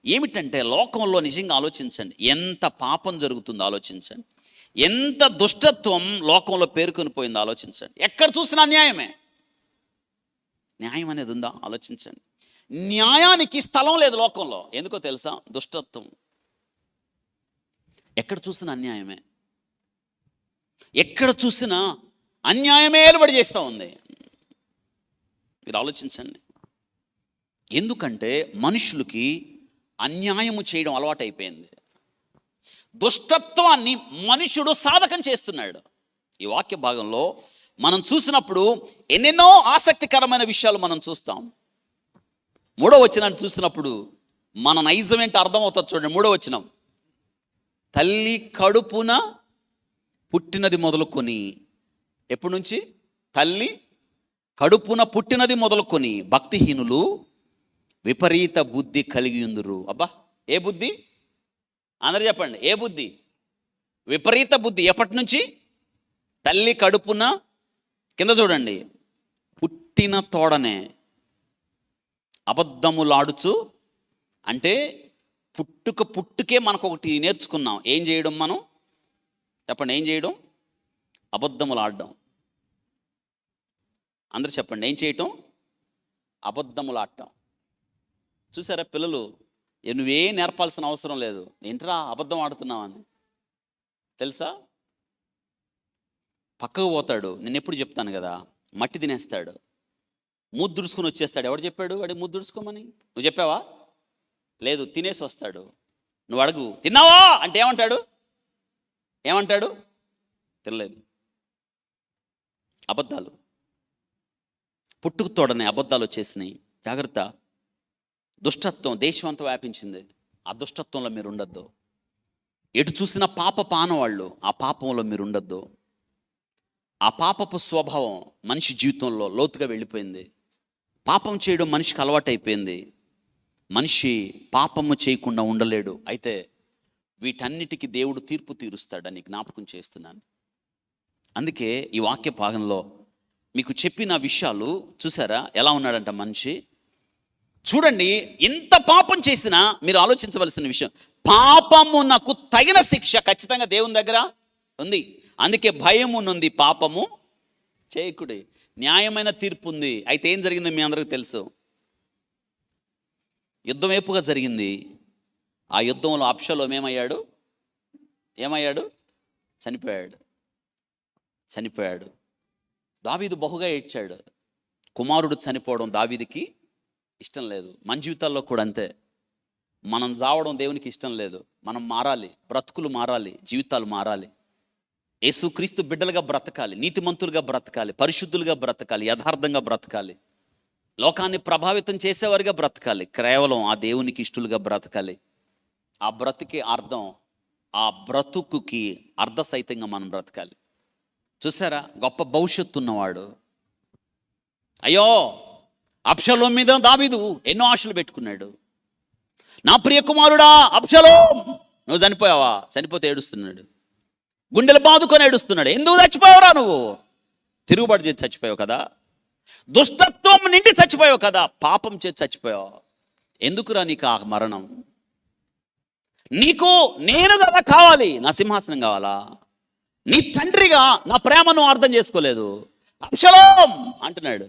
ఏమిటంటే, లోకంలో నిజంగా ఆలోచించండి, ఎంత పాపం జరుగుతుందో ఆలోచించండి, ఎంత దుష్టత్వం లోకంలో పేరుకొని పోయిందో ఆలోచించండి. ఎక్కడ చూసినా అన్యాయమే. న్యాయం అనేది ఉందా? ఆలోచించండి. న్యాయానికి స్థలం లేదు లోకంలో. ఎందుకో తెలుసా? దుష్టత్వం. ఎక్కడ చూసినా అన్యాయమే, ఎక్కడ చూసినా అన్యాయమే ఏలుబడి చేస్తూ ఉంది. మీరు ఆలోచించండి. ఎందుకంటే మనుషులకి అన్యాయము చేయడం అలవాటైపోయింది. దుష్టత్వాన్ని మనుషుడు సాధకం చేస్తున్నాడు. ఈ వాక్య భాగంలో మనం చూసినప్పుడు ఎన్నెన్నో ఆసక్తికరమైన విషయాలు మనం చూస్తాం. 3వ వచనాన్ని చూసినప్పుడు మన నైజం ఏంటో అర్థమవుతుంది. చూడండి, 3వ వచనం, తల్లి కడుపున పుట్టినది మొదలుకొని, ఎప్పటి నుంచి? తల్లి కడుపున పుట్టినది మొదలుకొని భక్తిహీనులు విపరీత బుద్ధి కలిగి ఉందురు. అబ్బా, ఏ బుద్ధి? అందరూ చెప్పండి, ఏ బుద్ధి? విపరీత బుద్ధి. ఎప్పటి నుంచి? తల్లి కడుపున, కింద చూడండి, పుట్టిన తోడనే అబద్ధములాడుచు. అంటే పుట్టుకే మనకు ఒకటి నేర్చుకున్నాం. ఏం చేయడం? మనం చెప్పండి, ఏం చేయడం? అబద్ధములు ఆడడం. అందరూ చెప్పండి, ఏం చేయటం? అబద్ధములు ఆడటం. చూసారా పిల్లలు, నువ్వేం నేర్పాల్సిన అవసరం లేదు. ఏంట్రా అబద్ధం ఆడుతున్నావని తెలుసా? పక్కకు పోతాడు, నేను ఎప్పుడు చెప్తాను కదా, మట్టి తినేస్తాడు, మూద్దు దుడుచుకొని వచ్చేస్తాడు. ఎవడు చెప్పాడు వాడి మూద్దు దుడుచుకోమని? నువ్వు చెప్పావా? లేదు, తినేసి వస్తాడు. నువ్వు అడుగు, తిన్నావా అంటే ఏమంటాడు? తినలేదు. అబద్ధాలు, పుట్టుకు తోడనే అబద్ధాలు వచ్చేసినాయి. జాగ్రత్త. దుష్టత్వం దేశం అంతా వ్యాపించింది. ఆ దుష్టత్వంలో మీరు ఉండొద్దు. ఎటు చూసినా పాప పానవాళ్ళు, ఆ పాపంలో మీరు ఉండొద్దు. ఆ పాపపు స్వభావం మనిషి జీవితంలో లోతుగా వెళ్ళిపోయింది. పాపం చేయడం మనిషికి అలవాటైపోయింది. మనిషి పాపము చేయకుండా ఉండలేడు. అయితే వీటన్నిటికీ దేవుడు తీర్పు తీరుస్తాడని జ్ఞాపకం చేస్తున్నాను. అందుకే ఈ వాక్య భాగంలో మీకు చెప్పిన విషయాలు చూసారా ఎలా ఉన్నాడంట మనిషి. చూడండి, ఎంత పాపం చేసినా మీరు ఆలోచించవలసిన విషయం, పాపమునకు తగిన శిక్ష ఖచ్చితంగా దేవుని దగ్గర ఉంది. అందుకే భయమునుంది పాపము చేయకుడి. న్యాయమైన తీర్పు ఉంది. అయితే ఏం జరిగిందో మీ అందరికీ తెలుసు. యుద్ధం వైపుగా జరిగింది. ఆ యుద్ధంలో అబ్షలోము ఏమయ్యాడు? చనిపోయాడు. దావీదు బహుగా ఏడ్చాడు. కుమారుడు చనిపోవడం దావీదుకి ఇష్టం లేదు. మన జీవితాల్లో కూడా అంతే. మనం చావడం దేవునికి ఇష్టం లేదు. మనం మారాలి, బ్రతుకులు మారాలి, జీవితాలు మారాలి. యేసుక్రీస్తు బిడ్డలుగా బ్రతకాలి, నీతిమంతులుగా బ్రతకాలి, పరిశుద్ధులుగా బ్రతకాలి, యథార్థంగా బ్రతకాలి, లోకాన్ని ప్రభావితం చేసేవారిగా బ్రతకాలి, కేవలం ఆ దేవునికి ఇష్టలుగా బ్రతకాలి. ఆ బ్రతుకి అర్థం, ఆ బ్రతుకుకి అర్ధసహితంగా మనం బ్రతకాలి. చూసారా, గొప్ప భవిష్యత్తు ఉన్నవాడు. అయ్యో, అబ్షలోము మీద దావీదు ఎన్నో ఆశలు పెట్టుకున్నాడు. నా ప్రియ కుమారుడా అబ్షలోము, నువ్వు చనిపోయావా? చనిపోతే ఏడుస్తున్నాడు, గుండెలు బాదుకొని ఏడుస్తున్నాడు. ఎందుకు చచ్చిపోయావురా? నువ్వు తిరుగుబాటు చేసి చచ్చిపోయావు కదా, దుష్టత్వం నిండి చచ్చిపోయావు కదా, పాపం చేసి చచ్చిపోయావు. ఎందుకురా నీకు ఆ మరణం? నీకు నేను కదా కావాలి, నా సింహాసనం కావాలా? నీ తండ్రిగా నా ప్రేమను అర్థం చేసుకోలేదు. అబ్షలోము అంటున్నాడు,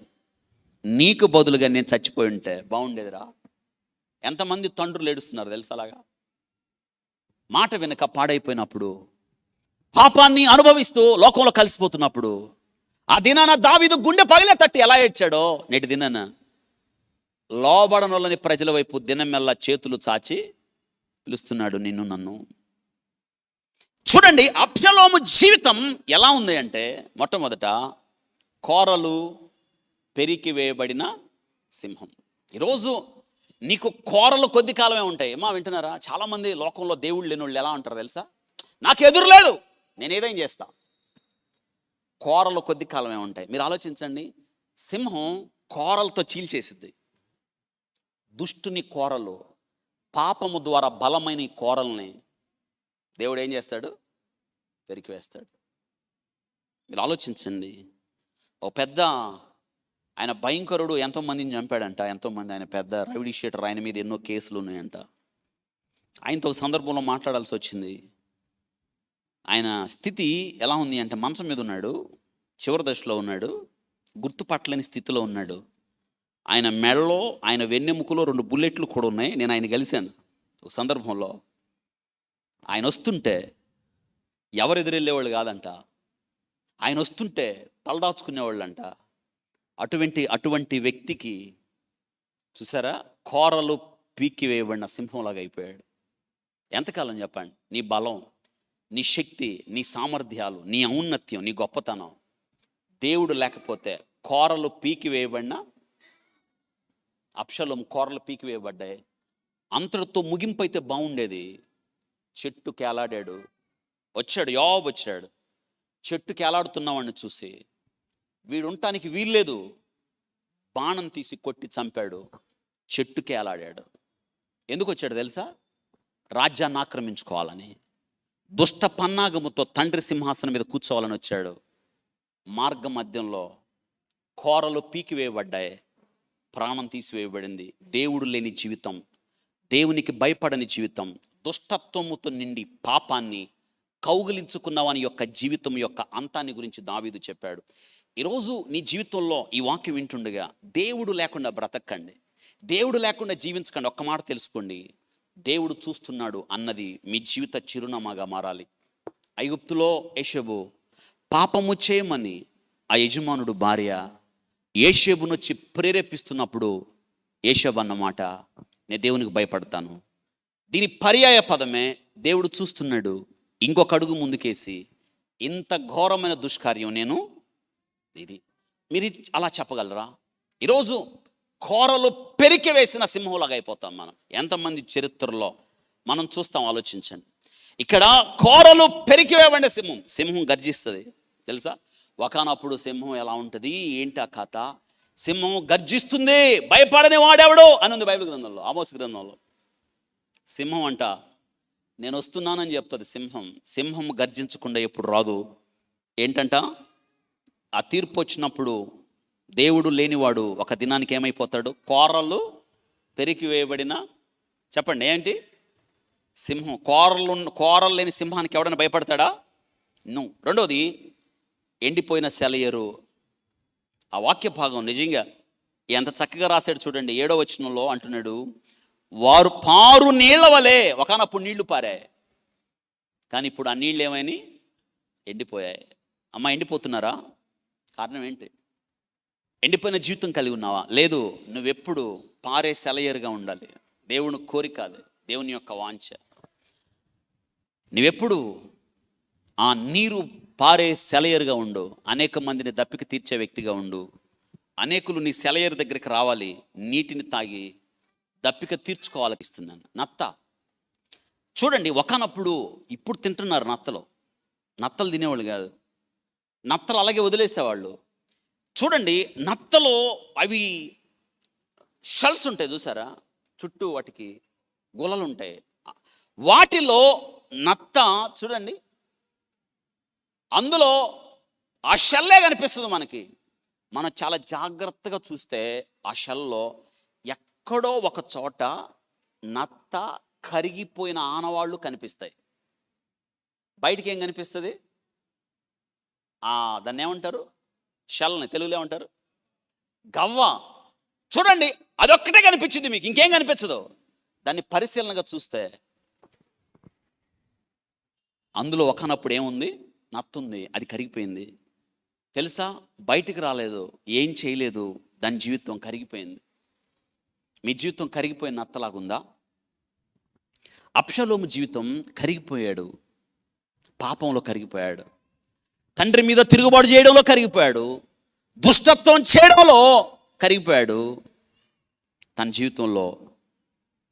నీకు బదులుగా నేను చచ్చిపోయి ఉంటే బాగుండేదిరా. ఎంతమంది తండ్రులు ఏడుస్తున్నారు తెలుసా అలాగా? మాట వెనుక పాడైపోయినప్పుడు, పాపాన్ని అనుభవిస్తూ లోకంలో కలిసిపోతున్నప్పుడు, ఆ దినాన దావీదు గుండె పగిలే తట్టి ఎలా ఏడ్చాడో నేటి దినాన లోబడనొల్లని ప్రజల వైపు దినమెల్లా చేతులు చాచి పిలుస్తున్నాడు నిన్ను నన్ను. చూడండి, అబ్షలోము జీవితం ఎలా ఉంది అంటే, మొట్టమొదట కోరలు పెరికి వేయబడిన సింహం. ఈరోజు నీకు కోరలు కొద్ది కాలమే ఉంటాయి. వింటున్నారా? చాలామంది లోకంలో దేవుళ్ళు లేని వాళ్ళు ఎలా ఉంటారు తెలుసా? నాకు ఎదురు లేదు, నేను ఏదైనా చేస్తా. కోరలు కొద్ది కాలమే ఉంటాయి. మీరు ఆలోచించండి, సింహం కోరలతో చీల్చేసిద్ది. దుష్టుని కోరలు, పాపము ద్వారా బలమైన ఈ కోరల్ని దేవుడు ఏం చేస్తాడు? పెరికివేస్తాడు. మీరు ఆలోచించండి, ఓ పెద్ద ఆయన భయంకరుడు ఎంతోమందిని చంపాడంట. ఎంతోమంది, ఆయన పెద్ద రౌడీ షీటర్, ఆయన మీద ఎన్నో కేసులు ఉన్నాయంట. ఆయనతో ఒక సందర్భంలో మాట్లాడాల్సి వచ్చింది. ఆయన స్థితి ఎలా ఉంది అంటే, మంచం మీద ఉన్నాడు, చివరి దశలో ఉన్నాడు, గుర్తుపట్టలేని స్థితిలో ఉన్నాడు. ఆయన మెడలో, ఆయన వెన్నెముకలో 2 బుల్లెట్లు కూడా ఉన్నాయి. నేను ఆయన కలిశాను ఒక సందర్భంలో. ఆయన వస్తుంటే ఎవరు ఎదురెళ్ళేవాళ్ళు కాదంట, ఆయన వస్తుంటే తలదాచుకునేవాళ్ళంట. అటువంటి వ్యక్తికి చూసారా, కోరలు పీకి వేయబడిన సింహంలాగా అయిపోయాడు. ఎంతకాలం చెప్పండి? నీ బలం, నీ శక్తి, నీ సామర్థ్యాలు, నీ ఔన్నత్యం, నీ గొప్పతనం దేవుడు లేకపోతే కోరలు పీకి వేయబడిన అబ్షలోము కోరలు పీకి వేయబడ్డాయి. అంతటితో ముగింపు అయితే బాగుండేది. చెట్టు కేలాడాడు, వచ్చాడు, యోబు వచ్చాడు. చెట్టు కేలాడుతున్నవాడిని చూసి వీడు ఉండటానికి వీల్లేదు, బాణం తీసి కొట్టి చంపాడు. చెట్టు కేలాడాడు. ఎందుకు వచ్చాడు తెలుసా? రాజ్యాన్ని ఆక్రమించుకోవాలని, దుష్ట పన్నాగముతో తండ్రి సింహాసనం మీద కూర్చోవాలని వచ్చాడు. మార్గ మధ్యంలో కోరలు పీకివేయబడ్డాయి, ప్రాణం తీసివేయబడింది. దేవుడు లేని జీవితం, దేవునికి భయపడని జీవితం, దుష్టత్వముతో నిండి పాపాన్ని కౌగిలించుకున్నవాని యొక్క జీవితం యొక్క అంతాన్ని గురించి దావీదు చెప్పాడు. ఈరోజు నీ జీవితంలో ఈ వాక్యం వింటుండగా దేవుడు లేకుండా బ్రతకండి, దేవుడు లేకుండా జీవించకండి. ఒక్క మాట తెలుసుకోండి, దేవుడు చూస్తున్నాడు అన్నది మీ జీవిత చిరునామాగా మారాలి. ఐగుప్తులో యేషేబు పాపము చేయమని ఆ యజమానుడు భార్య యేషేబునొచ్చి ప్రేరేపిస్తున్నప్పుడు యేషేబు అన్నమాట, నేను దేవునికి భయపడతాను. దీని పర్యాయ పదమే దేవుడు చూస్తున్నాడు, ఇంకొక అడుగు ముందుకేసి ఇంత ఘోరమైన దుష్కార్యం నేను ఇది. మీరు అలా చెప్పగలరా? ఈరోజు కోరలు పెరికి వేసిన సింహంలాగా అయిపోతాం మనం. ఎంతమంది చరిత్రలో మనం చూస్తాం, ఆలోచించండి. ఇక్కడ కోరలు పెరికి వేయబడిన సింహం గర్జిస్తుంది తెలుసా? ఒకనప్పుడు సింహం ఎలా ఉంటుంది, ఏంటి ఆ కథ? సింహం గర్జిస్తుంది, భయపడని వాడెవడో అని ఉంది బైబిల్ గ్రంథంలో, ఆమోస్ గ్రంథంలో. సింహం అంట నేను వస్తున్నానని చెప్తుంది. సింహం గర్జించకుండా ఎప్పుడు రాదు. ఏంటంట, ఆ తీర్పు వచ్చినప్పుడు దేవుడు లేనివాడు ఒక దినానికి ఏమైపోతాడు? కోరలు పెరికి వేయబడిన, చెప్పండి ఏంటి? సింహం. కోరలు లేని సింహానికి ఎవడైనా భయపడతాడా? నువ్వు. రెండోది, ఎండిపోయిన సెలయేరు. ఆ వాక్య భాగం నిజంగా ఎంత చక్కగా రాశాడు చూడండి. 7వ వచనంలో అంటున్నాడు, వారు పారు నీళ్ల వలె. ఒకనప్పుడు నీళ్లు పారాయి, కానీ ఇప్పుడు ఆ నీళ్ళు ఏమైనా ఎండిపోయాయి. అమ్మ, ఎండిపోతున్నారా? కారణం ఏంటి? ఎండిపోయిన జీవితం కలిగి ఉన్నావా? లేదు. నువ్వెప్పుడు పారే సెలయేరుగా ఉండాలి. దేవుని కోరిక అది, దేవుని యొక్క వాంఛ. నువ్వెప్పుడు ఆ నీరు పారే సెలయేరుగా ఉండు, అనేక మందిని దప్పిక తీర్చే వ్యక్తిగా ఉండు. అనేకులు నీ సెలయేరు దగ్గరికి రావాలి, నీటిని తాగి దప్పిక తీర్చుకోవాలనిపిస్తున్నాను. నత్త చూడండి, ఒకనప్పుడు, ఇప్పుడు తింటున్నారు నత్తలు తినేవాళ్ళు కాదు, నత్తలు అలాగే వదిలేసేవాళ్ళు. చూడండి, నత్తలో అవి షెల్స్ ఉంటాయి చూసారా, చుట్టూ వాటికి గులలు ఉంటాయి. వాటిలో నత్త చూడండి, అందులో ఆ షెల్లే కనిపిస్తుంది మనకి. మనం చాలా జాగ్రత్తగా చూస్తే ఆ షెల్లో ఎక్కడో ఒక చోట నత్త కరిగిపోయిన ఆనవాళ్ళు కనిపిస్తాయి. బయటికి ఏం కనిపిస్తుంది? దాన్ని ఏమంటారు? షెల్ని తెలుగులో ఏమంటారు? గవ్వ. చూడండి, అదొక్కటే కనిపించింది మీకు, ఇంకేం కనిపించదు. దాన్ని పరిశీలనగా చూస్తే అందులో ఒకనప్పుడు ఏముంది? నత్తుంది, అది కరిగిపోయింది. తెలుసా? బయటికి రాలేదు, ఏం చేయలేదు, దాని జీవితం కరిగిపోయింది. మీ జీవితం కరిగిపోయిన నత్తలాగుందా? అబ్షలోము జీవితం కరిగిపోయాడు, పాపంలో కరిగిపోయాడు, తండ్రి మీద తిరుగుబాటు చేయడంలో కరిగిపోయాడు, దుష్టత్వం చేయడంలో కరిగిపోయాడు. తన జీవితంలో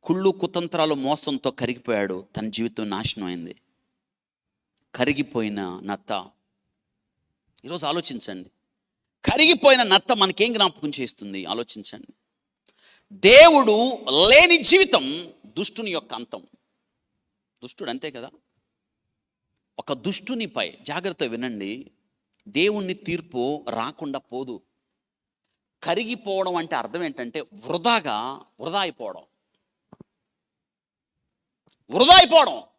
కుళ్ళు కుతంత్రాలు మోసంతో కరిగిపోయాడు. తన జీవితం నాశనం అయింది. కరిగిపోయిన నత్త. ఈరోజు ఆలోచించండి, కరిగిపోయిన నత్త మనకేం జ్ఞాపకం చేస్తుంది? ఆలోచించండి. దేవుడు లేని జీవితం దుష్టుని యొక్క అంతం. దుష్టుడు అంతే కదా. ఒక దుష్టునిపై జాగ్రత్త వినండి, దేవుని తీర్పు రాకుండా పోదు. కరిగిపోవడం అంటే అర్థం ఏంటంటే వృధా అయిపోవడం.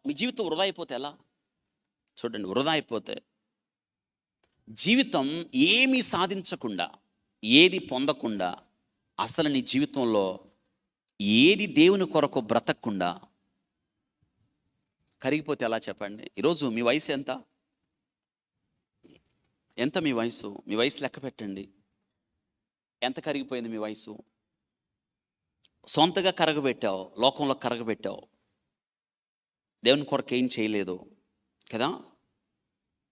మీ జీవితం వృధా అయిపోతే ఎలా? చూడండి, వృధా అయిపోతే జీవితం ఏమీ సాధించకుండా, ఏది పొందకుండా, అసలు నీ జీవితంలో ఏది దేవుని కొరకు బ్రతకకుండా కరిగిపోతే ఎలా చెప్పండి? ఈరోజు మీ వయసు ఎంత? ఎంత మీ వయసు? మీ వయసు లెక్క పెట్టండి. ఎంత కరిగిపోయింది మీ వయసు? సొంతగా కరగబెట్టావు, లోకంలో కరగబెట్టావు, దేవుని కొరకు ఏం చేయలేదు కదా.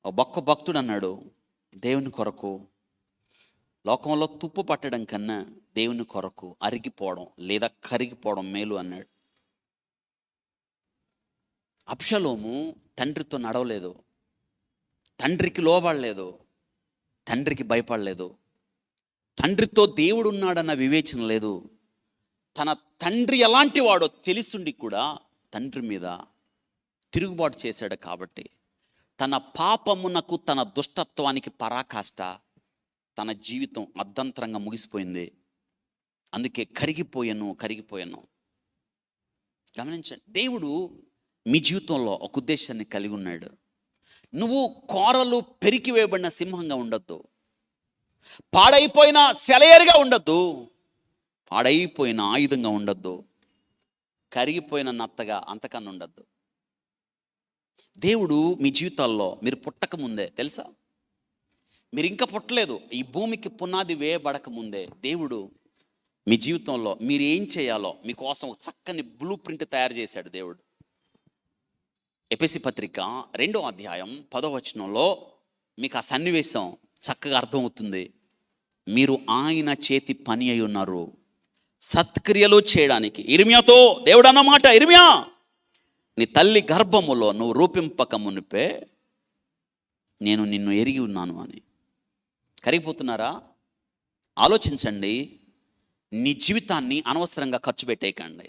ఒక్క భక్తుడు అన్నాడు, దేవుని కొరకు లోకంలో తుప్పు పట్టడం కన్నా దేవుని కొరకు అరిగిపోవడం లేదా కరిగిపోవడం మేలు అన్నాడు. అబ్షలోము తండ్రితో నడవలేదు, తండ్రికి లోబడలేదు, తండ్రికి భయపడలేదు, తండ్రితో దేవుడు ఉన్నాడన్న వివేచన లేదు. తన తండ్రి ఎలాంటి వాడో తెలుసుండి కూడా తండ్రి మీద తిరుగుబాటు చేశాడు. కాబట్టి తన పాపమునకు, తన దుష్టత్వానికి పరాకాష్ట, తన జీవితం అర్ధంతరంగా ముగిసిపోయింది. అందుకే కరిగిపోయాను. గమనించండి, దేవుడు మీ జీవితంలో ఒక ఉద్దేశాన్ని కలిగి ఉన్నాడు. నువ్వు కోరలు పెరికివేయబడిన సింహంగా ఉండొద్దు, పాడైపోయిన సెలయేరుగా ఉండొద్దు, పాడైపోయిన ఆయుధంగా ఉండొద్దు, కరిగిపోయిన నత్తగా అంతకన్నా ఉండొద్దు. దేవుడు మీ జీవితాల్లో మీరు పుట్టక ముందే తెలుసా, మీరు ఇంకా పుట్టలేదు, ఈ భూమికి పునాది వేయబడక ముందే దేవుడు మీ జీవితంలో మీరు ఏం చేయాలో మీకోసం ఒక చక్కని బ్లూ ప్రింట్ తయారు చేశాడు దేవుడు. ఎఫెసీ పత్రిక 2వ అధ్యాయం 10వ వచనంలో మీకు ఆ సన్నివేశం చక్కగా అర్థమవుతుంది. మీరు ఆయన చేతి పని అయి ఉన్నారు, సత్క్రియలు చేయడానికి. ఇర్మియాతో దేవుడు అన్నమాట, ఇర్మియా, నీ తల్లి గర్భములో నువ్వు రూపింపక మునిపే నేను నిన్ను ఎరిగి ఉన్నాను అని. కరిగిపోతున్నారా? ఆలోచించండి. నీ జీవితాన్ని అనవసరంగా ఖర్చు పెట్టేయకండి.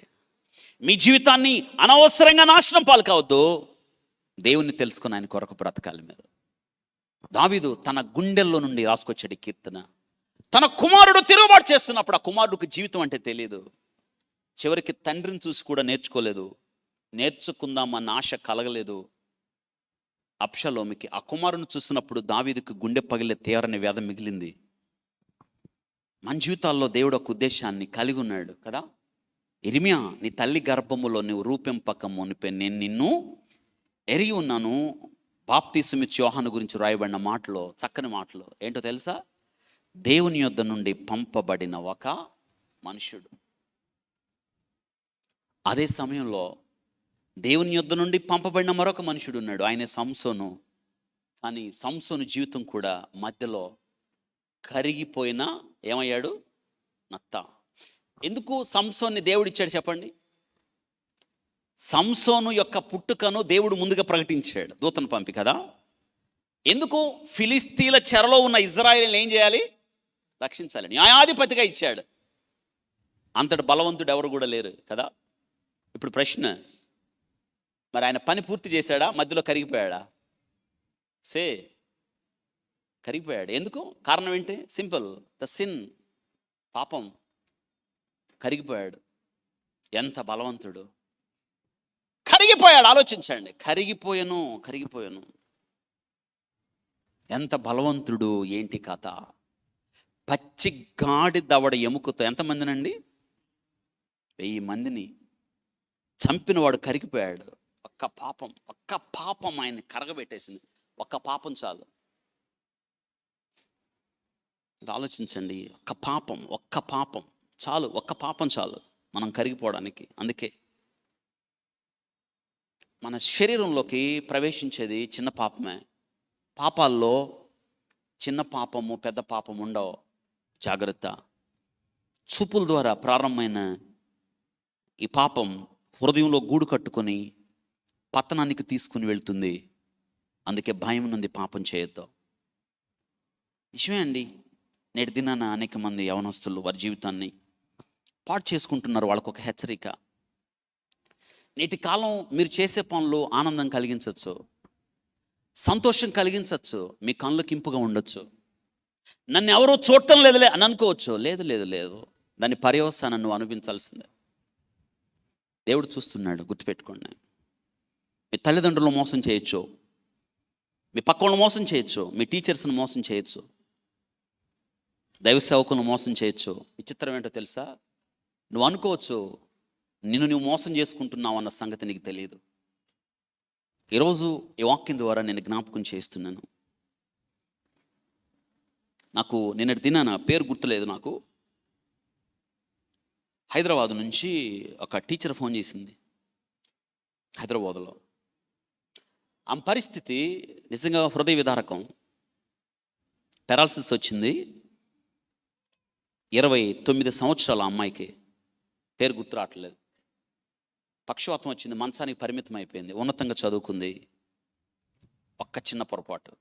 మీ జీవితాన్ని అనవసరంగా నాశనం పాలు కావద్దు. దేవుణ్ణి తెలుసుకుని ఆయన కొరకు బ్రతకాలి మీరు. దావీదు తన గుండెల్లో నుండి రాసుకొచ్చాడు కీర్తన. తన కుమారుడు తిరుగుబాటు చేస్తున్నప్పుడు ఆ కుమారుడికి జీవితం అంటే తెలియదు. చివరికి తండ్రిని చూసి కూడా నేర్చుకోలేదు, నేర్చుకుందామన్న ఆశ కలగలేదు. అబ్షలోముకి ఆ కుమారుని చూస్తున్నప్పుడు దావీదుకు గుండె పగిలే తీవ్రని వేద మిగిలింది. మన జీవితాల్లో దేవుడు ఒక ఉద్దేశాన్ని కలిగి ఉన్నాడు కదా. ఇర్మియా, నీ తల్లి గర్భములో నువ్వు రూపింపక మునిపే నేను నిన్ను ఎరిగి ఉన్నాను. బాప్తిస్మిచ్చి యోహాను గురించి రాయబడిన మాటలో, చక్కని మాటలో ఏంటో తెలుసా? దేవుని యొద్ద నుండి పంపబడిన ఒక మనుష్యుడు. అదే సమయంలో దేవుని యొద్ద నుండి పంపబడిన మరొక మనుషుడు ఉన్నాడు, ఆయన సంసోను. కానీ సంసోను జీవితం కూడా మధ్యలో కరిగిపోయినా ఏమయ్యాడు? నత్త. ఎందుకు సంసోన్ని దేవుడు ఇచ్చాడు చెప్పండి? సంసోను యొక్క పుట్టుకను దేవుడు ముందుగా ప్రకటించాడు, దూతను పంపి కదా. ఎందుకు? ఫిలిస్తీన్ల చెరలో ఉన్న ఇజ్రాయేలుని ఏం చేయాలి? రక్షించాలి. న్యాయాధిపతిగా ఇచ్చాడు. అంతటి బలవంతుడు ఎవరు కూడా లేరు కదా. ఇప్పుడు ప్రశ్న, మరి ఆయన పని పూర్తి చేశాడా? మధ్యలో కరిగిపోయాడా? కరిగిపోయాడు. ఎందుకు? కారణం ఏంటి? సింపుల్, ద సిన్, పాపం. కరిగిపోయాడు. ఎంత బలవంతుడు! కరిగిపోయాడు. ఆలోచించండి, కరిగిపోయాను. ఎంత బలవంతుడు! ఏంటి కథ? పచ్చి గాడి దవడ ఎముకతో ఎంతమందినండి? 1000 మందిని చంపినవాడు కరిగిపోయాడు. ఒక్క పాపం ఆయన్ని కరగబెట్టేసింది. ఒక్క పాపం చాలు. ఆలోచించండి, ఒక్క పాపం చాలు, ఒక్క పాపం చాలు మనం కరిగిపోవడానికి. అందుకే మన శరీరంలోకి ప్రవేశించేది చిన్న పాపమే. పాపాల్లో చిన్న పాపము పెద్ద పాపం ఉండవు. జాగ్రత్త. చూపుల ద్వారా ప్రారంభమైన ఈ పాపం హృదయంలో గూడు కట్టుకొని పతనానికి తీసుకుని వెళ్తుంది. అందుకే భయం నుండి పాపం చేయొద్దు. నిజమే అండి, నేటి దినాన అనేక మంది యవనస్తులు వారి జీవితాన్ని పాడు చేసుకుంటున్నారు. వాళ్ళకు ఒక హెచ్చరిక. నేటి కాలం మీరు చేసే పనులు ఆనందం కలిగించవచ్చు, సంతోషం కలిగించవచ్చు, మీ కళ్ళకి ఇంపుగా ఉండొచ్చు. నన్ను ఎవరో చూడటం లేదులే అని అనుకోవచ్చు. లేదు, దాని పర్యవసానం నువ్వు అనుభవించాల్సిందే. దేవుడు చూస్తున్నాడు, గుర్తుపెట్టుకోండి. మీ తల్లిదండ్రులు మోసం చేయొచ్చు, మీ పక్క వాళ్ళు మోసం చేయొచ్చు, మీ టీచర్స్ని మోసం చేయొచ్చు, దైవ సేవకులను మోసం చేయొచ్చు. విచిత్రం ఏంటో తెలుసా? నువ్వు అనుకోవచ్చు నువ్వు మోసం చేసుకుంటున్నావు అన్న సంగతి నీకు తెలియదు. ఈరోజు ఈ వాక్యం ద్వారా నేను జ్ఞాపకం చేస్తున్నాను. నాకు నిన్నటి దినాన పేరు గుర్తులేదు. నాకు హైదరాబాద్ నుంచి ఒక టీచర్ ఫోన్ చేసింది. హైదరాబాదులో ఆమె పరిస్థితి నిజంగా హృదయ విదారకం. పెరాలసిస్ వచ్చింది. 29 సంవత్సరాల అమ్మాయికి, పేరు గుర్తు రావట్లేదు. పక్షవాతం వచ్చింది, మంచానికి పరిమితం అయిపోయింది. ఉన్నతంగా చదువుకుంది, ఒక్క చిన్న పొరపాటు.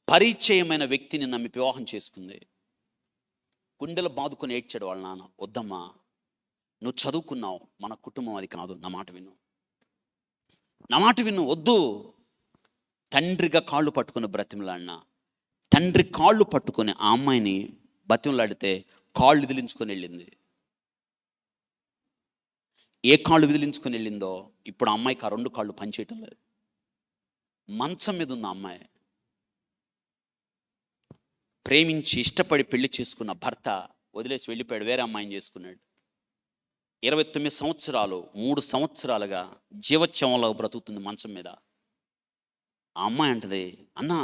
పరిచయమైన వ్యక్తిని నమ్మి వివాహం చేసుకుంది. గుండెలు బాదుకొని ఏడ్చాడు వాళ్ళ నాన్న. వద్దమ్మా, నువ్వు చదువుకున్నావు, మన కుటుంబం అది కాదు, నా మాట విను, నా మాట విను, వద్దు. తండ్రిగా కాళ్ళు పట్టుకుని బ్రతిమలాడినా, తండ్రి కాళ్ళు పట్టుకొని ఆ అమ్మాయిని బతిమలాడితే కాళ్ళు విదిలించుకొని వెళ్ళింది. ఏ కాళ్ళు విదిలించుకొని వెళ్ళిందో ఇప్పుడు ఆ అమ్మాయికి ఆ 2 కాళ్ళు పనిచేయటం లేదు. మంచం మీద ఉంది ఆ అమ్మాయి. ప్రేమించి ఇష్టపడి పెళ్లి చేసుకున్న భర్త వదిలేసి వెళ్ళిపోయాడు, వేరే అమ్మాయిని చేసుకున్నాడు. 29 సంవత్సరాలు, 3 సంవత్సరాలుగా జీవోత్సవంలో బ్రతుకుతుంది మంచం మీద. ఆ అమ్మాయి అంటది, అన్నా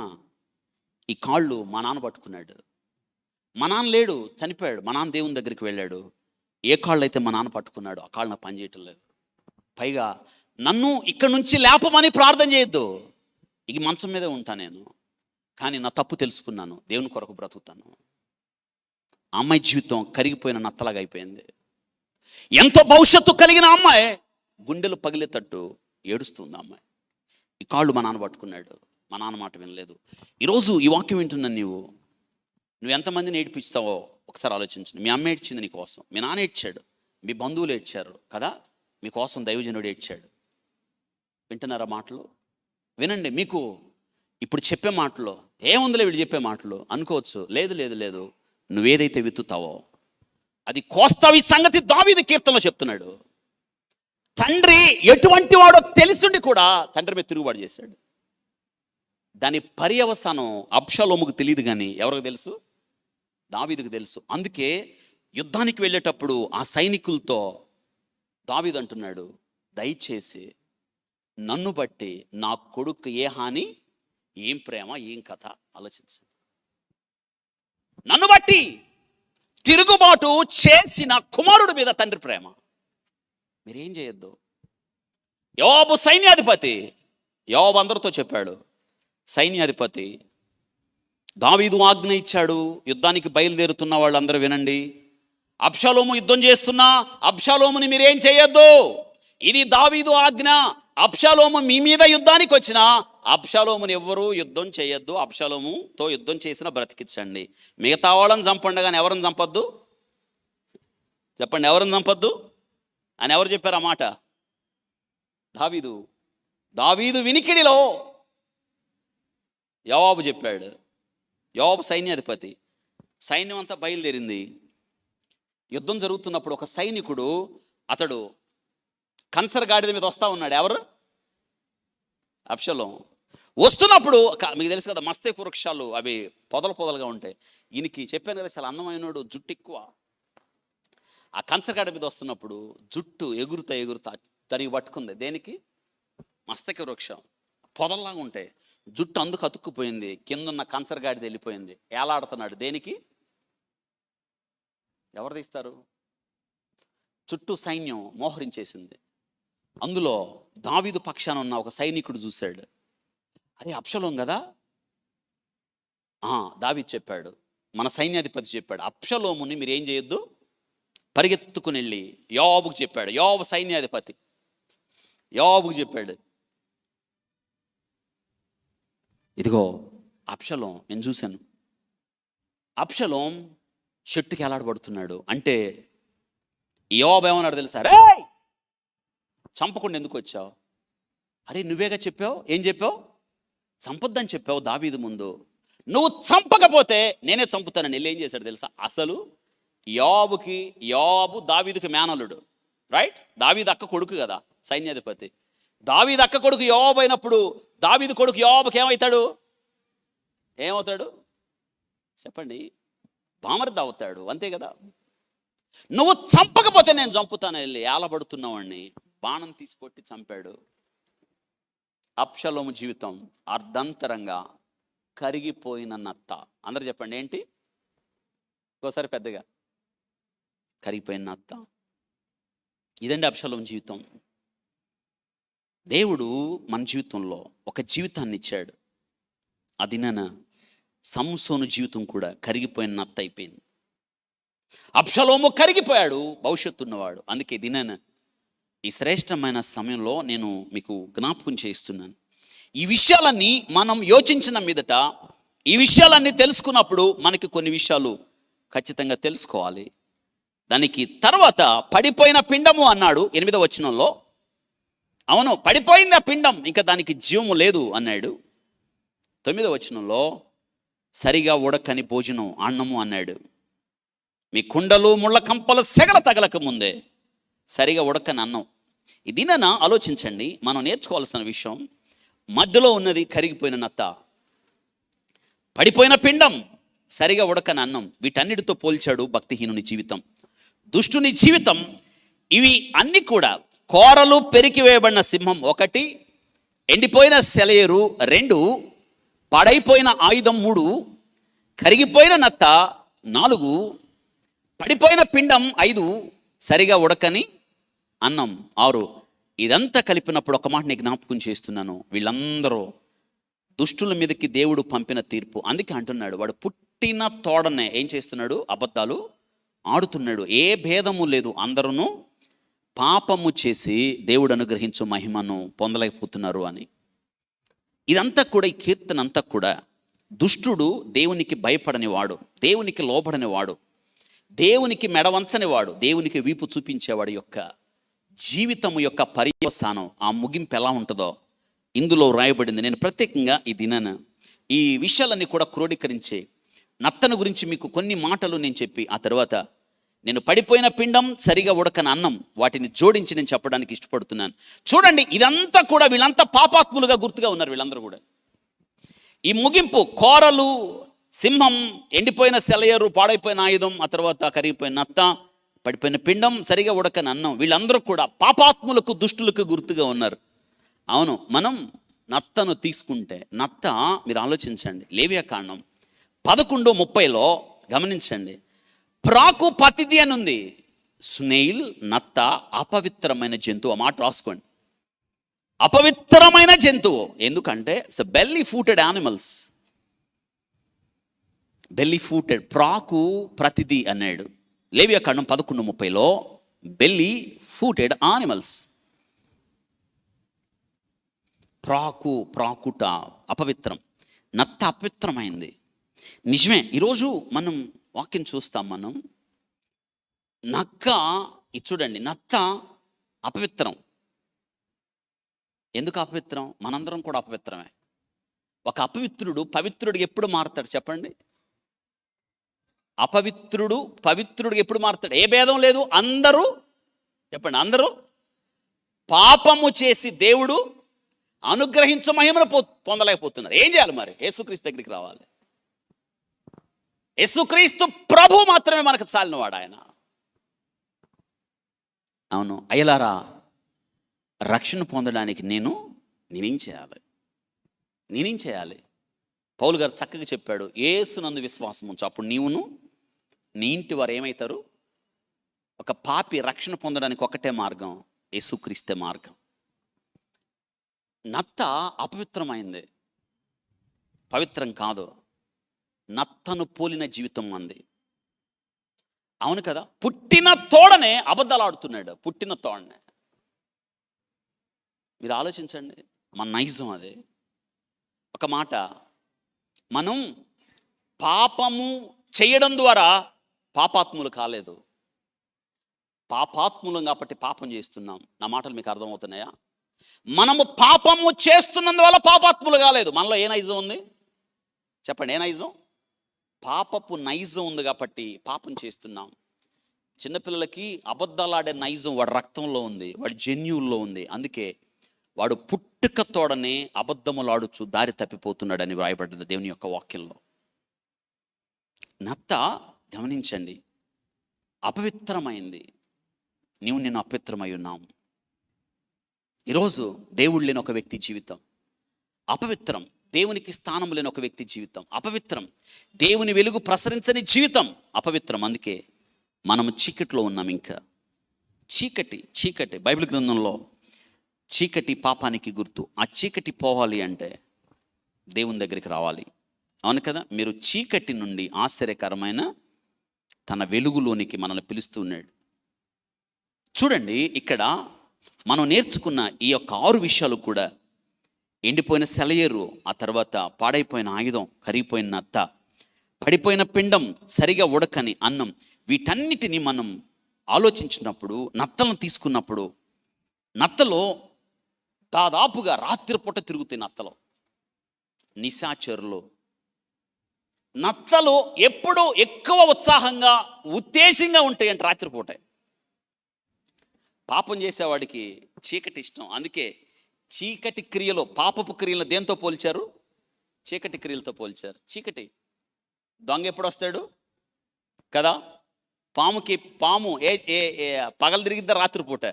ఈ కాళ్ళు మా నాన్న పట్టుకున్నాడు, మా నాన్న లేడు, చనిపోయాడు, మా నాన్న దేవుని దగ్గరికి వెళ్ళాడు, ఏ కాళ్ళు అయితే మా నాన్న పట్టుకున్నాడు ఆ కాళ్ళు నాకు పనిచేయటం లేదు. పైగా నన్ను ఇక్కడ నుంచి లేపమని ప్రార్థన చేయొద్దు, ఇక మంచం మీదే ఉంటా నేను, కానీ నా తప్పు తెలుసుకున్నాను, దేవుని కొరకు బ్రతుకుతాను. ఆ అమ్మాయి జీవితం కరిగిపోయిన నత్తలాగా అయిపోయింది. ఎంతో భవిష్యత్తు కలిగిన అమ్మాయి గుండెలు పగిలేటట్టు ఏడుస్తుంది. అమ్మాయి ఈ కాళ్ళు మా నాన్న పట్టుకున్నాడు, మా నాన్న మాట వినలేదు. ఈరోజు ఈ వాక్యం వింటున్నాను. నువ్వు ఎంతమందిని ఏడిపిస్తావో ఒకసారి ఆలోచించండి. మీ అమ్మ ఏడ్చింది నీ కోసం, మీ నాన్న ఏడ్చాడు, మీ బంధువులు ఏడ్చారు కదా, మీకోసం దైవజనుడు ఏడ్చాడు. వింటున్నారా మాటలు? వినండి. మీకు ఇప్పుడు చెప్పే మాటలు ఏముందిలే వీడు చెప్పే మాటలు అనుకోవచ్చు. లేదు లేదు లేదు, నువ్వేదైతే విత్తుతావో అది కోస్తావు. ఈ సంగతి దావీదు కీర్తనలో చెప్తున్నాడు. తండ్రి ఎటువంటి వాడో తెలుసుండి కూడా తండ్రి మీద తిరుగుబాటు చేశాడు. దాని పర్యవసానం అబ్షాలోముకు తెలియదు, కానీ ఎవరికి తెలుసు? దావీదుకు తెలుసు. అందుకే యుద్ధానికి వెళ్ళేటప్పుడు ఆ సైనికులతో దావీదు అంటున్నాడు, దయచేసి నన్ను బట్టి నా కొడుకు ఏ హాని, ఏం ప్రేమ, ఏం కథ ఆలోచించు. నన్ను బట్టి తిరుగుబాటు చేసిన కుమారుడి మీద తండ్రి ప్రేమ మీరేం చేయొద్దు. యోవాబు సైన్యాధిపతి, యోవాబు అందరితో చెప్పాడు, సైన్యాధిపతి దావీదు ఆజ్ఞ ఇచ్చాడు, యుద్ధానికి బయలుదేరుతున్న వాళ్ళందరూ వినండి, అబ్షాలోము యుద్ధం చేస్తున్నా అబ్షాలోముని మీరేం చేయొద్దు, ఇది దావీదు ఆజ్ఞ. అబ్షాలోము మీ మీద యుద్ధానికి వచ్చినా అబ్షాలోముని ఎవ్వరూ యుద్ధం చేయొద్దు, అబ్షాలోముతో యుద్ధం చేసిన బ్రతికించండి, మిగతా వాళ్ళని చంపండి కానీ ఎవరిని చంపొద్దు. చెప్పండి, ఎవరిని చంపొద్దు అని ఎవరు చెప్పారు ఆ మాట? దావీదు. దావీదు వినికిడిలో యోవాబు చెప్పాడు. యోవాబు సైన్యాధిపతి. సైన్యం అంతా బయలుదేరింది. యుద్ధం జరుగుతున్నప్పుడు ఒక సైనికుడు, అతడు కన్సర్ గాడిద మీద వస్తూ ఉన్నాడు. ఎవరు? అబ్షాలోం. వస్తున్నప్పుడు మీకు తెలుసు కదా, మస్తేకు వృక్షాలు అవి పొదలుగా ఉంటాయి. ఈయనకి చెప్పాను కదా, చాలా అందమైనడు, జుట్టు ఎక్కువ. ఆ కన్సర్ గాడిద మీద వస్తున్నప్పుడు జుట్టు ఎగురుతా దానికి పట్టుకుంది. దేనికి? మస్తక వృక్షం పొదల్లాగా ఉంటాయి. జుట్టు అందుకు అతుక్కుపోయింది, కిందన్న కన్సర్ గాడిద వెళ్ళిపోయింది. ఏలాడుతున్నాడు. దేనికి? ఎవరు తీస్తారు? చుట్టూ సైన్యం మోహరించేసింది. అందులో దావీదు పక్షాన ఉన్న ఒక సైనికుడు చూశాడు. అరే అబ్షాలోం కదా. దావీదు చెప్పాడు, మన సైన్యాధిపతి చెప్పాడు, అబ్షాలోముని మీరు ఏం చేయొద్దు, పరిగెత్తుకుని వెళ్ళి యోవాబుకు చెప్పాడు. యోవాబు సైన్యాధిపతి. యోవాబుకు చెప్పాడు, ఇదిగో అబ్షాలోం నేను చూశాను, అబ్షాలోం చెట్టుకి ఎలాడబడుతున్నాడు అంటే యోవాబు ఏమన్నాడు తెలుసా? రే చంపకుండా ఎందుకు వచ్చావు? అరే నువ్వేగా చెప్పావు, ఏం చెప్పావు? చంపొద్దని చెప్పావు దావీదు ముందు. నువ్వు చంపకపోతే నేనే చంపుతానని వెళ్ళి ఏం చేశాడు తెలుసా? అసలు యోవాబు దావీదుకి మేనలుడు, రైట్? దావీదు అక్క కొడుకు కదా సైన్యాధిపతి. దావీదు అక్క కొడుకు యోవాబు అయినప్పుడు దావీదు కొడుకు యోవాబుకి ఏమవుతాడు చెప్పండి? బామర్ది అవుతాడు, అంతే కదా. నువ్వు చంపకపోతే నేను చంపుతాను వెళ్ళి ఏలబడుతున్నవాడిని. బాణం తీసుకొట్టి చంపాడు. అబ్షలోము జీవితం అర్ధంతరంగా కరిగిపోయిన నత్త. అందరు చెప్పండి ఏంటి? ఇంకోసారి పెద్దగా, కరిగిపోయిన నత్త. ఇదండి అబ్షలోము జీవితం. దేవుడు మన జీవితంలో ఒక జీవితాన్ని ఇచ్చాడు. అది నేను సంసోను జీవితం కూడా కరిగిపోయిన నత్త అయిపోయింది. అబ్షలోము కరిగిపోయాడు, భవిష్యత్తు ఉన్నవాడు. అందుకే దినాన ఈ శ్రేష్టమైన సమయంలో నేను మీకు జ్ఞాపకం చేస్తున్నాను. ఈ విషయాలన్నీ మనం యోచించిన మీదట, ఈ విషయాలన్నీ తెలుసుకున్నప్పుడు మనకి కొన్ని విషయాలు ఖచ్చితంగా తెలుసుకోవాలి. దానికి తర్వాత పడిపోయిన పిండము అన్నాడు 8వ వచనంలో. అవును, పడిపోయింది ఆ పిండం, ఇంకా దానికి జీవము లేదు అన్నాడు. 9వ వచనంలో సరిగా ఉడకని భోజనం అన్నము అన్నాడు. మీ కుండలు ముళ్ళ కంపలు సెగల తగలక ముందే సరిగా ఉడకని అన్నం. ఇదిన ఆలోచించండి. మనం నేర్చుకోవాల్సిన విషయం, మధ్యలో ఉన్నది కరిగిపోయిన నత్త, పడిపోయిన పిండం, సరిగా ఉడకని అన్నం. వీటన్నిటితో పోల్చాడు భక్తిహీనుని జీవితం, దుష్టుని జీవితం. ఇవి అన్నీ కూడా కోరలు పెరికివేయబడిన సింహం 1, ఎండిపోయిన సెలయేరు 2, పాడైపోయిన ఆయుధం 3, కరిగిపోయిన నత్త 4, పడిపోయిన పిండం 5, సరిగా ఉడకని అన్నం 6. ఇదంతా కలిపినప్పుడు ఒక మాట నేను జ్ఞాపకం చేస్తున్నాను, వీళ్ళందరూ దుష్టుల మీదకి దేవుడు పంపిన తీర్పు. అందుకే అంటున్నాడు, వాడు పుట్టిన తోడనే ఏం చేస్తున్నాడు? అబద్ధాలు ఆడుతున్నాడు. ఏ భేదము లేదు, అందరూ పాపము చేసి దేవుడు అనుగ్రహించు మహిమను పొందలేకపోతున్నారు అని. ఇదంతా కూడా, ఈ కీర్తన అంతా కూడా, దుష్టుడు దేవునికి భయపడని వాడు, దేవునికి లోబడని వాడు, దేవునికి మెడవంచని వాడు, దేవునికి వీపు చూపించేవాడు యొక్క జీవితము యొక్క పర్యవసానం, ఆ ముగింపు ఎలా ఉంటుందో ఇందులో రాయబడింది. నేను ప్రత్యేకంగా ఈ దినాన ఈ విషయాలన్నీ కూడా క్రోడీకరించి నత్తను గురించి మీకు కొన్ని మాటలు నేను చెప్పి, ఆ తర్వాత నేను పడిపోయిన పిండం, సరిగా ఉడకని అన్నం, వాటిని జోడించి నేను చెప్పడానికి ఇష్టపడుతున్నాను. చూడండి, ఇదంతా కూడా వీళ్ళంతా పాపాత్ములుగా గుర్తుగా ఉన్నారు. వీళ్ళందరూ కూడా ఈ ముగింపు, కోరలు, సింహం, ఎండిపోయిన సెలయేరు, పాడైపోయిన ఆయుధం, ఆ తర్వాత కరిగిపోయిన నత్త, పడిపోయిన పిండం, సరిగా ఉడకని అన్నం, వీళ్ళందరూ కూడా పాపాత్ములకు, దుష్టులకు గుర్తుగా ఉన్నారు. అవును, మనం నత్తను తీసుకుంటే, నత్త మీరు ఆలోచించండి, లేవియాకాండం 11:30లో గమనించండి, ప్రాకు పతిది అని ఉంది. స్నేయిల్, నత్త అపవిత్రమైన జంతువు. ఆ మాట రాసుకోండి, అపవిత్రమైన జంతువు. ఎందుకంటే it's belly footed animals. Belly footed, ప్రాకు ప్రతిది అన్నాడు లేవియాకాండం 11:30లో. Belly footed animals. ప్రాకుట అపవిత్రం, నత్త అపవిత్రమైంది. నిజమే, ఈరోజు మనం వాక్యం చూస్తాం. మనం నక్క, ఇది చూడండి, నత్త అపవిత్రం. ఎందుకు అపవిత్రం? మనందరం కూడా అపవిత్రమే. ఒక అపవిత్రుడు పవిత్రుడికి ఎప్పుడు మారుతాడు చెప్పండి? అపవిత్రుడు పవిత్రుడికి ఎప్పుడు మారుతాడు? ఏ భేదం లేదు, అందరూ చెప్పండి, అందరూ పాపము చేసి దేవుడు అనుగ్రహించు మహిమను పొందలేకపోతున్నారు. ఏం చేయాలి మరి? యేసుక్రీస్తు దగ్గరికి రావాలి. యేసుక్రీస్తు ప్రభు మాత్రమే మనకు చాలినవాడు ఆయన. అవును, అయ్యలారా, రక్షణ పొందడానికి నేనేం చేయాలి? పౌలు గారు చక్కగా చెప్పాడు, యేసునందు విశ్వాసం ఉంచు, అప్పుడు నీవును నీ ఇంటి వారు ఏమవుతారు? ఒక పాపి రక్షణ పొందడానికి ఒకటే మార్గం, యేసుక్రీస్తే మార్గం. నత్త అపవిత్రమైంది, పవిత్రం కాదు. నత్తను పోలిన జీవితం అంది. అవును కదా, పుట్టిన తోడనే అబద్ధాలు ఆడుతున్నాడు. పుట్టిన తోడనే. మీరు ఆలోచించండి, మన నైజం అదే. ఒక మాట, మనం పాపము చేయడం ద్వారా పాపాత్ములు కాలేదు, పాపాత్ములం కాబట్టి పాపం చేస్తున్నాం. నా మాటలు మీకు అర్థమవుతున్నాయా? మనము పాపము చేస్తున్నందువల్ల పాపాత్ములు కాలేదు. మనలో ఏ నైజం ఉంది చెప్పండి? ఏ నైజం? పాపపు నైజం ఉంది కాబట్టి పాపం చేస్తున్నాం. చిన్నపిల్లలకి అబద్ధాలు ఆడే నైజం వాడి రక్తంలో ఉంది, వాడి జన్యువుల్లో ఉంది. అందుకే వాడు పుట్టుకతోడనే అబద్ధములు ఆడుచు దారి తప్పిపోతున్నాడని వ్రాయబడ్డది దేవుని యొక్క వాక్యంలో. నత్త గమనించండి, అపవిత్రమైంది. నేను అపవిత్రమై ఉన్నాము. ఈరోజు దేవుడు లేని ఒక వ్యక్తి జీవితం అపవిత్రం. దేవునికి స్థానం లేని ఒక వ్యక్తి జీవితం అపవిత్రం. దేవుని వెలుగు ప్రసరించని జీవితం అపవిత్రం. అందుకే మనము చీకటిలో ఉన్నాం. ఇంకా చీకటి బైబిల్ గ్రంథంలో చీకటి పాపానికి గుర్తు. ఆ చీకటి పోవాలి అంటే దేవుని దగ్గరికి రావాలి. అవును కదా? మీరు చీకటి నుండి ఆశ్చర్యకరమైన తన వెలుగులోనికి మనల్ని పిలుస్తూ ఉన్నాడు. చూడండి, ఇక్కడ మనం నేర్చుకున్న ఈ యొక్క 6 విషయాలు కూడా ఎండిపోయిన సెలయేరు, ఆ తర్వాత పాడైపోయిన ఆయుధం, కరిగిపోయిన నత్త, పడిపోయిన పిండం, సరిగా ఉడకని అన్నం, వీటన్నిటిని మనం ఆలోచించినప్పుడు, నత్తలను తీసుకున్నప్పుడు, నత్తలో దాదాపుగా రాత్రిపూట తిరుగుతాయి. నత్తలో నిశాచరులు, నత్తలు ఎప్పుడూ ఎక్కువ ఉత్సాహంగా ఉత్తేజంగా ఉంటాయంట రాత్రిపూట. పాపం చేసేవాడికి చీకటి ఇష్టం. అందుకే చీకటి క్రియలు, పాపపు క్రియలు దేంతో పోల్చారు? చీకటి క్రియలతో పోల్చారు. చీకటి దొంగ ఎప్పుడు వస్తాడు కదా? పాము పగలు తిరిగిద్దా రాత్రిపూట?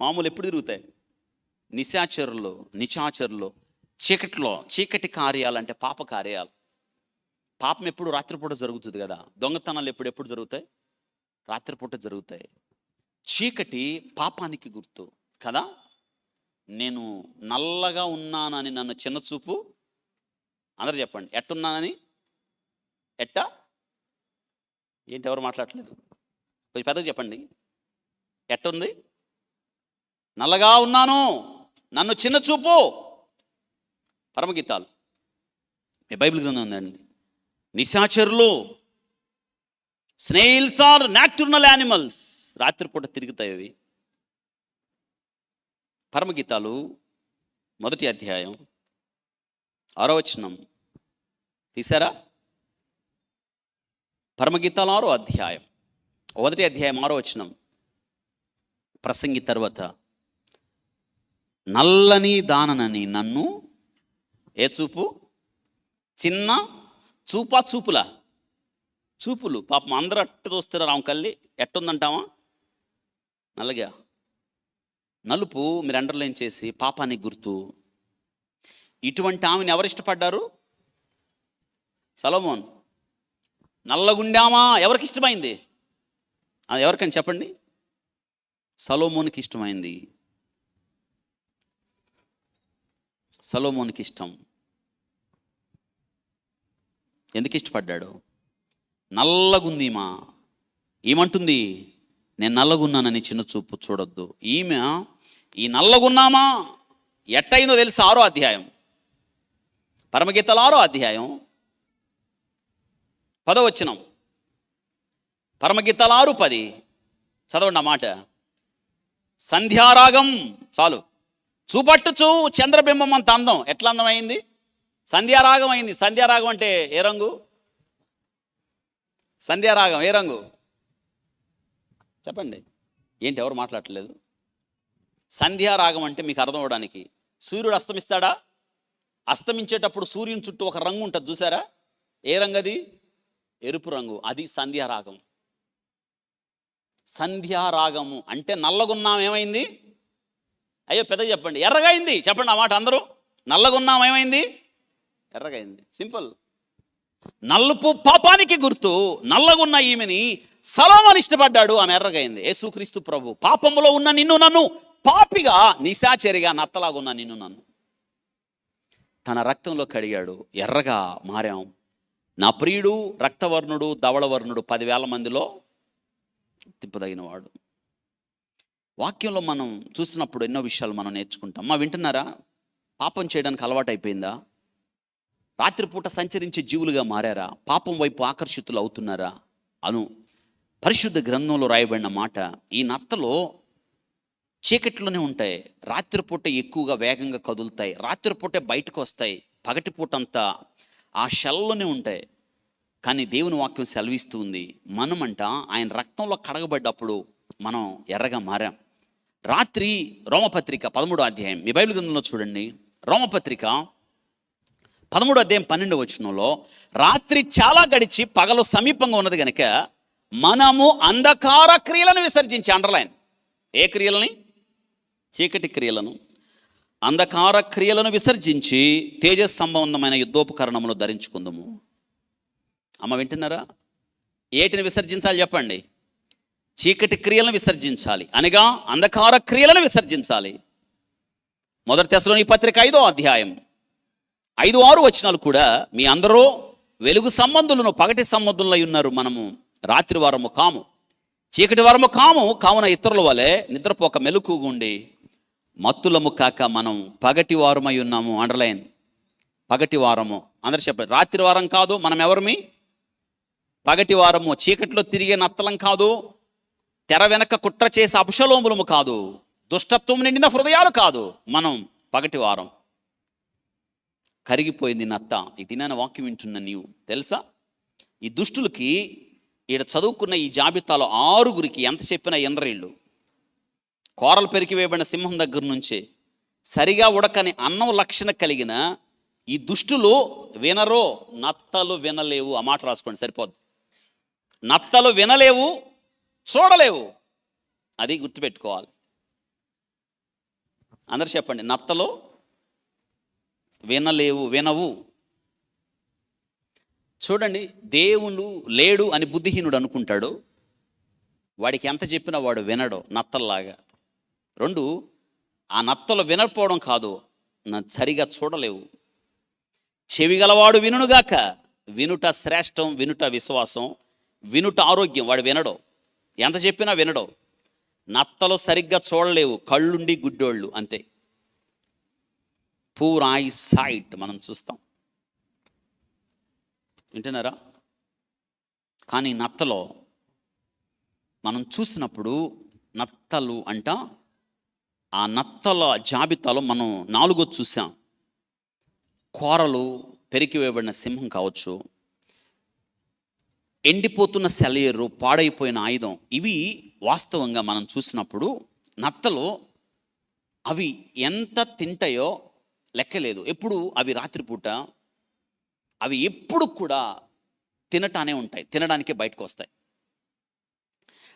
పాములు ఎప్పుడు తిరుగుతాయి? నిశాచరులు చీకటి కార్యాలు అంటే పాప కార్యాలు. పాపం ఎప్పుడు రాత్రిపూట జరుగుతుంది కదా. దొంగతనాలు ఎప్పుడు జరుగుతాయి? రాత్రిపూట జరుగుతాయి. చీకటి పాపానికి గుర్తు కదా. నేను నల్లగా ఉన్నానని నన్ను చిన్న చూపు. అందరు చెప్పండి, ఎట్టున్నానని. ఏంటి ఎవరు మాట్లాడట్లేదు? కొంచెం పెద్దగా చెప్పండి. ఎట్టుంది? నల్లగా ఉన్నాను, నన్ను చిన్న చూపు. పరమగీతాలు మీ బైబిల్ గ్రంథం ఉందండి. నిశాచరులు, స్నేయిల్స్ ఆర్ నాక్టర్నల్ యానిమల్స్, రాత్రిపూట తిరుగుతాయి అవి. పరమగీతాలు 1వ అధ్యాయం 6వ వచనం తీసారా? పరమగీతాలు 6వ అధ్యాయం 1వ అధ్యాయం 6వ వచనం. ప్రసంగి తర్వాత, నల్లని దాననని నన్ను ఏ చూపు? చిన్న చూపా? చూపులు పాపం అందరూ అట్టు చూస్తున్నారు. ఆమె కళ్ళి ఎట్టుందంటావా? నల్లగా, నలుపు మీరు అండర్లైన్ చేసి పాపానికి గుర్తు. ఇటువంటి ఆమెను ఎవరు ఇష్టపడ్డారు? సొలొమోన్. నల్లగుండామా ఎవరికి ఇష్టమైంది? అది ఎవరికని చెప్పండి. సొలొమోన్కి ఇష్టమైంది. సొలొమోన్కి ఇష్టం. ఎందుకు ఇష్టపడ్డాడు? నల్లగుందిమా. ఏమంటుంది? నేను నల్లగున్నానని చిన్న చూపు చూడొద్దు. ఈమె ఈ నల్లగున్నామా ఎట్టయిందో తెలుసు? 6వ అధ్యాయం పరమగీతాలు 6వ అధ్యాయం 10వ వచనం. పరమగీతాలు 6:10 చదవండి ఆ మాట. సంధ్యారాగం, చాలు. చూపట్టుచు చంద్రబింబం అంత అందం. ఎట్లా అందం అయింది? సంధ్యారాగం అయింది. సంధ్యారాగం అంటే ఏ రంగు? సంధ్యారాగం ఏ రంగు చెప్పండి. ఏంటి ఎవరు మాట్లాడట్లేదు? సంధ్యారాగం అంటే మీకు అర్థం అవడానికి, సూర్యుడు అస్తమిస్తాడా? అస్తమించేటప్పుడు సూర్యుని చుట్టూ ఒక రంగు ఉంటుంది చూసారా? ఏ రంగు అది? ఎరుపు రంగు. అది సంధ్యారాగం. సంధ్యారాగము అంటే నల్లగున్నాం ఏమైంది? అయ్యో పెద్ద చెప్పండి. ఎర్రగా అయింది. చెప్పండి ఆ మాట అందరూ. నల్లగున్నాం ఏమైంది? ఎర్రగా అయింది. సింపుల్. నలుపు పాపానికి గుర్తు. నల్లగున్న ఈమెని సొలొమోను ఇష్టపడ్డాడు. ఆమె ఎర్రగా అయింది. యేసుక్రీస్తు ప్రభు పాపములో ఉన్న నిన్ను నన్ను, పాపిగా నిశాచరిగా నత్తలాగున్న నిన్ను నన్ను తన రక్తంలో కడిగాడు. ఎర్రగా మారాం. నా ప్రియుడు రక్తవర్ణుడు, ధవళవర్ణుడు 10,000 మందిలో తిప్పదగినవాడు. వాక్యంలో మనం చూస్తున్నప్పుడు ఎన్నో విషయాలు మనం నేర్చుకుంటాం. వింటున్నారా? పాపం చేయడానికి అలవాటు అయిపోయిందా? రాత్రిపూట సంచరించే జీవులుగా మారారా? పాపం వైపు ఆకర్షితులు అవుతున్నారా? పరిశుద్ధ గ్రంథంలో రాయబడిన మాట. ఈ నత్తలో చీకట్లోనే ఉంటాయి. రాత్రిపూట ఎక్కువగా వేగంగా కదులుతాయి. రాత్రిపూటే బయటకు వస్తాయి. పగటిపూట అంతా ఆ షెల్లోనే ఉంటాయి. కానీ దేవుని వాక్యం సెలవిస్తూ ఉంది, మనమంట ఆయన రక్తంలో కడగబడ్డప్పుడు మనం ఎర్రగా మారాం. రాత్రి రోమపత్రిక 13వ అధ్యాయం మీ బైబిల్ గ్రంథంలో చూడండి. రోమపత్రిక 13వ అధ్యాయం 12వ వచనంలో, రాత్రి చాలా గడిచి పగలు సమీపంగా ఉన్నది కనుక మనము అంధకార క్రియలను విసర్జించి, అండర్లైన్, ఏ క్రియలని? చీకటి క్రియలను, అంధకార క్రియలను విసర్జించి తేజస్ సంబంధమైన యుద్ధోపకరణములు ధరించుకుందాము. అమ్మ వింటున్నారా? ఏటిని విసర్జించాలి చెప్పండి? చీకటి క్రియలను విసర్జించాలి, అనగా అంధకార క్రియలను విసర్జించాలి. మొదటి తెస్సలోని పత్రిక 5వ అధ్యాయం 5-6 వచనాలు కూడా, మీ అందరూ వెలుగు సంబంధులను పగటి సంబంధులై ఉన్నారు. మనము రాత్రి వారము కాము, చీకటి వారము కాము. కావున ఇతరుల వలె నిద్రపోక మెలకుగుండి మత్తులము కాక మనం పగటి వారమై ఉన్నాము. అండర్లైన్, పగటి వారము. అందరు చెప్పండి, రాత్రి వారం కాదు. మనం ఎవరమి? పగటి వారము. చీకటిలో తిరిగే నత్తలం కాదు, తెర వెనక కుట్ర చేసే అపశలోములము కాదు, దుష్టత్వం నిండిన హృదయాలు కాదు. మనం పగటి వారం. కరిగిపోయింది నత్త. ఈ దినాన వాక్యం వింటున్న నీవు తెలుసా, ఈ దుష్టులకి ఈడ చదువుకున్న ఈ జాబితాలో 6గురికి ఎంత చెప్పినా ఎనరీళ్ళు. కోరలు పెరికి వేయబడిన సింహం దగ్గర నుంచే సరిగా ఉడకని అన్నం లక్షణ కలిగిన ఈ దుష్టులు వినరో, నత్తలు వినలేవు. ఆ మాట రాసుకోండి, సరిపోద్ది. నత్తలు వినలేవు, చూడలేవు. అది గుర్తుపెట్టుకోవాలి. అందరు చెప్పండి, నత్తలు వినలేవు, వినవు. చూడండి, దేవుడు లేడు అని బుద్ధిహీనుడు అనుకుంటాడు. వాడికి ఎంత చెప్పినా వాడు వినడు, నత్తల్లాగా. 2, ఆ నత్తలు వినకపోవడం కాదు, సరిగా చూడలేవు. చెవి గలవాడు వినుగాక. వినుట శ్రేష్టం, వినుట విశ్వాసం, వినుట ఆరోగ్యం. వాడు వినడు, ఎంత చెప్పినా వినడు. నత్తలు సరిగ్గా చూడలేవు, కళ్ళుండి గుడ్డోళ్ళు అంతే. పూర్ ఐ సైట్ మనం చూస్తాం, వింటున్నారా? కానీ నత్తలో మనం చూసినప్పుడు, నత్తలు అంట, ఆ నత్తల జాబితాలో మనం 4 చూసాం. కోరలు పెరికి వేయబడిన సింహం కావచ్చు, ఎండిపోతున్న సెలయేరు, పాడైపోయిన ఆయుధం. ఇవి వాస్తవంగా మనం చూసినప్పుడు నత్తలు అవి ఎంత తింటాయో లెక్కలేదు. ఎప్పుడు అవి రాత్రిపూట అవి ఎప్పుడు కూడా తినటానే ఉంటాయి, తినడానికే బయటకు వస్తాయి.